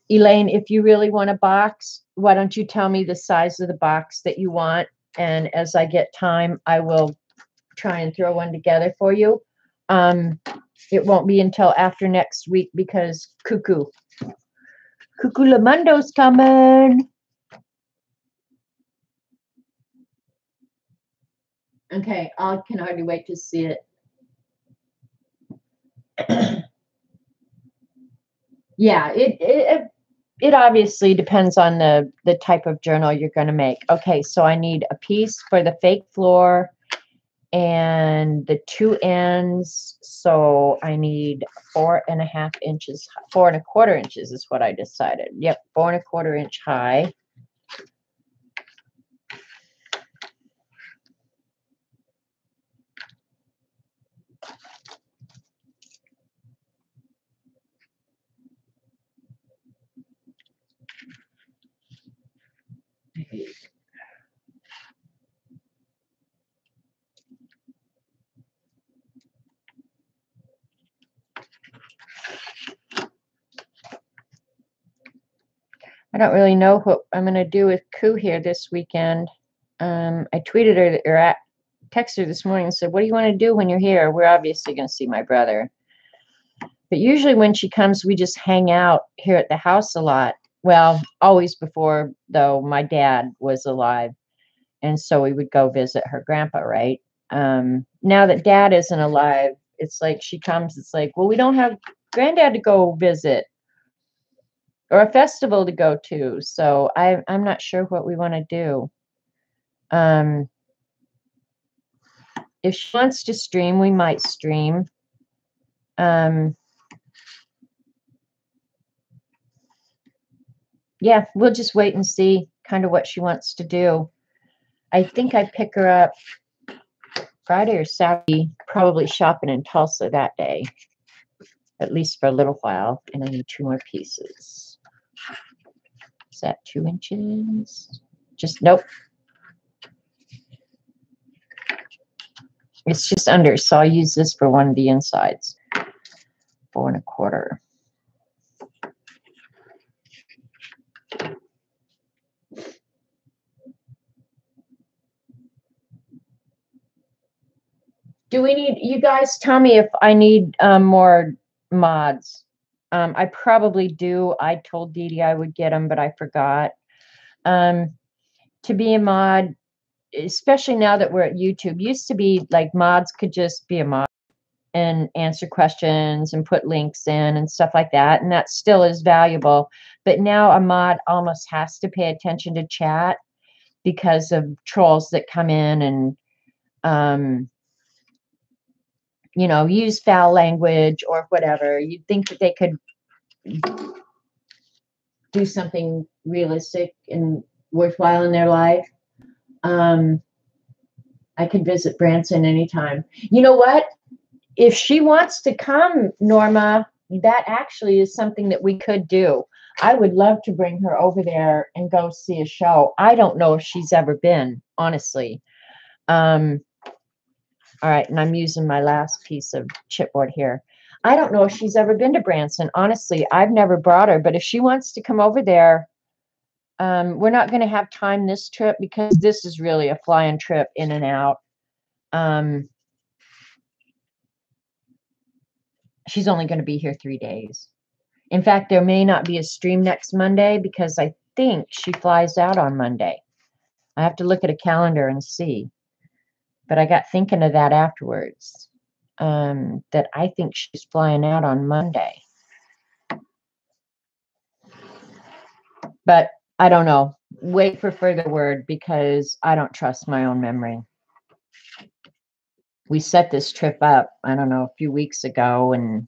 Elaine, if you really want a box, why don't you tell me the size of the box that you want? And as I get time, I will try and throw one together for you. It won't be until after next week because Cuckoo Lamundo's coming. Okay, I can hardly wait to see it. Yeah, it obviously depends on the type of journal you're going to make. Okay, so I need a piece for the fake floor and the two ends. So I need 4.5 inches, 4.25 inches is what I decided. Yep, 4.25 inch high. I don't really know what I'm going to do with Koo here this weekend. I tweeted her or texted her this morning and said, what do you want to do when you're here? We're obviously going to see my brother. But usually when she comes, we just hang out here at the house a lot. Well, always before, though, my dad was alive. And so we would go visit her grandpa, right? Now that dad isn't alive, it's like she comes, it's like, well, we don't have granddad to go visit or a festival to go to. So I'm not sure what we want to do. If she wants to stream, we might stream. Yeah, we'll just wait and see kind of what she wants to do. I think I pick her up Friday or Saturday, probably shopping in Tulsa that day, at least for a little while. And I need 2 more pieces. Is that 2 inches? Just, nope. It's just under, so I'll use this for one of the insides. 4.25. Do we need, you guys tell me if I need more mods. I probably do. I told Dee Dee I would get them, but I forgot. To be a mod, especially now that we're at YouTube, used to be like mods could just be a mod and answer questions and put links in and stuff like that. And that still is valuable. But now a mod almost has to pay attention to chat because of trolls that come in and, you know, use foul language or whatever. You'd think that they could do something realistic and worthwhile in their life. I could visit Branson anytime. You know what? If she wants to come, Norma, that actually is something that we could do. I would love to bring her over there and go see a show. I don't know if she's ever been, honestly. All right, and I'm using my last piece of chipboard here. I don't know if she's ever been to Branson. Honestly, I've never brought her, but if she wants to come over there, we're not going to have time this trip because this is really a flying trip in and out. She's only going to be here 3 days. In fact, there may not be a stream next Monday because I think she flies out on Monday. I have to look at a calendar and see. But I got thinking of that afterwards, that I think she's flying out on Monday. But I don't know. Wait for further word because I don't trust my own memory. We set this trip up, I don't know, a few weeks ago, and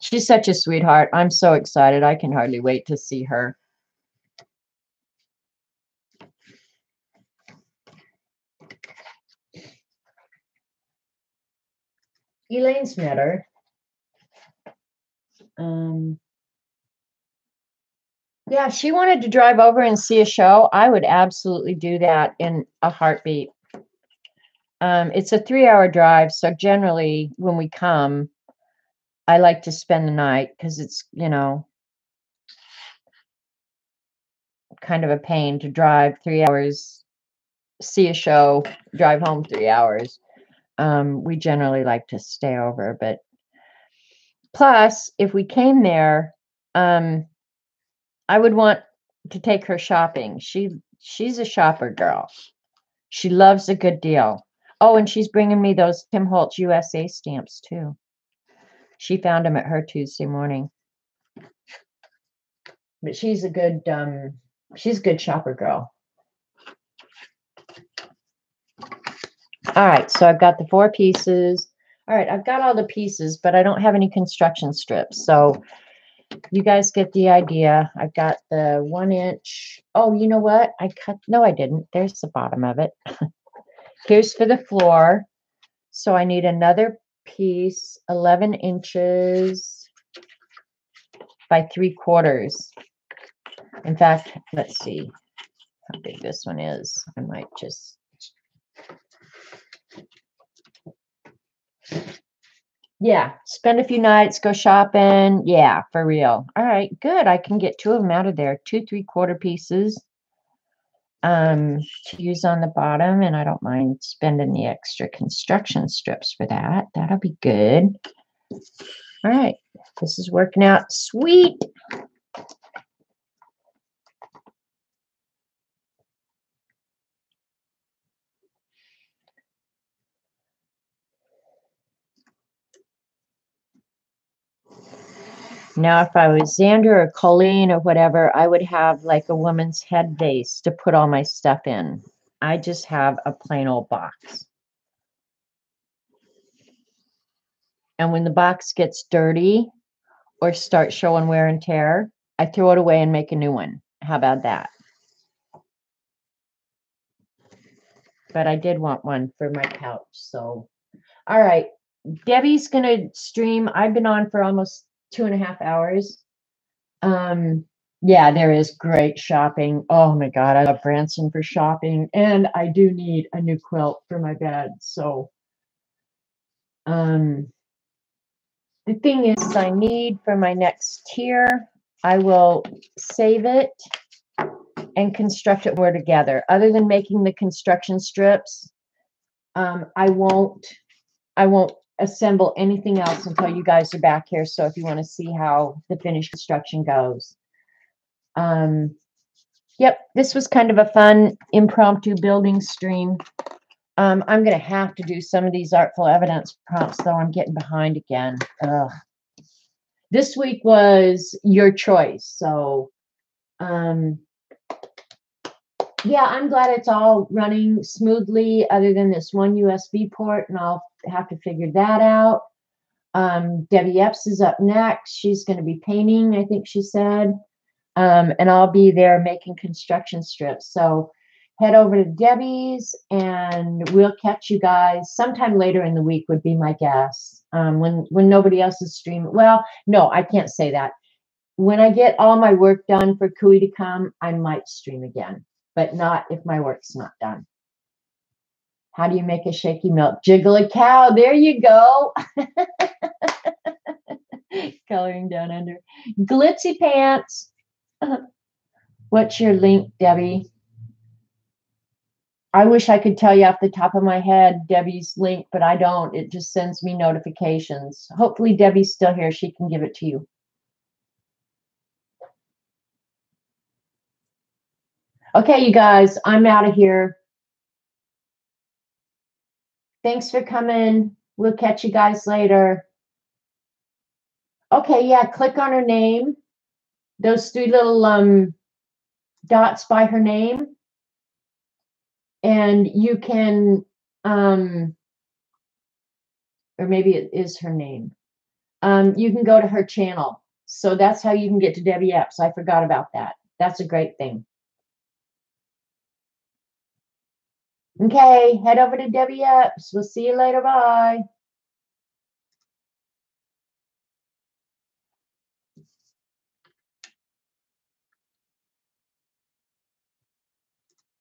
she's such a sweetheart. I'm so excited. I can hardly wait to see her. Elaine's met her. Yeah, she wanted to drive over and see a show. I would absolutely do that in a heartbeat. It's a 3-hour drive, so generally when we come, I like to spend the night because it's, you know, kind of a pain to drive 3 hours, see a show, drive home 3 hours. We generally like to stay over, but plus, if we came there, I would want to take her shopping. She's a shopper girl. She loves a good deal. Oh, and she's bringing me those Tim Holtz USA stamps too. She found them at her Tuesday morning. But she's a good shopper girl. All right, so I've got the 4 pieces. All right, I've got all the pieces, but I don't have any construction strips. So you guys get the idea. I've got the 1-inch. Oh, you know what? No, I didn't. There's the bottom of it. Here's for the floor. So I need another piece, 11 inches by 3/4. In fact, let's see how big this one is. I might just. Yeah, spend a few nights, go shopping. Yeah, for real. All right, good. I can get 2 of them out of there. 2 3/4 pieces to use on the bottom, and I don't mind spending the extra construction strips for that. That'll be good. All right, this is working out sweet. Now, if I was Xander or Colleen or whatever, I would have like a woman's head vase to put all my stuff in. I just have a plain old box. And when the box gets dirty or starts showing wear and tear, I throw it away and make a new one. How about that? But I did want one for my couch. So, all right. Debbie's going to stream. I've been on for almost 2.5 hours. Yeah, there is great shopping. Oh my God, I love Branson for shopping. And I do need a new quilt for my bed. So, the thing is, I need for my next tier, I will save it and construct it more together. Other than making the construction strips, I won't assemble anything else until you guys are back here. So if you want to see how the finished construction goes. Yep, this was kind of a fun impromptu building stream. I'm going to have to do some of these artful evidence prompts, though. I'm getting behind again. Ugh. This week was your choice. So, yeah, I'm glad it's all running smoothly other than this one USB port, and I'll have to figure that out. Debbie Epps is up next. She's going to be painting, I think she said. And I'll be there making construction strips. So head over to Debbie's and we'll catch you guys sometime later in the week would be my guess. when nobody else is streaming. Well, no, I can't say that. When I get all my work done for Cooey to come, I might stream again, but not if my work's not done. How do you make a shaky milk? Jiggle a cow. There you go. Coloring down under. Glitzy pants. What's your link, Debbie? I wish I could tell you off the top of my head Debbie's link, but I don't. It just sends me notifications. Hopefully Debbie's still here. She can give it to you. Okay, you guys, I'm out of here. Thanks for coming. We'll catch you guys later. Okay, yeah, click on her name. Those three little dots by her name. And you can, or maybe it is her name. You can go to her channel. So that's how you can get to Debbie Epps. I forgot about that. That's a great thing. Okay, head over to Debbie Epps. We'll see you later. Bye.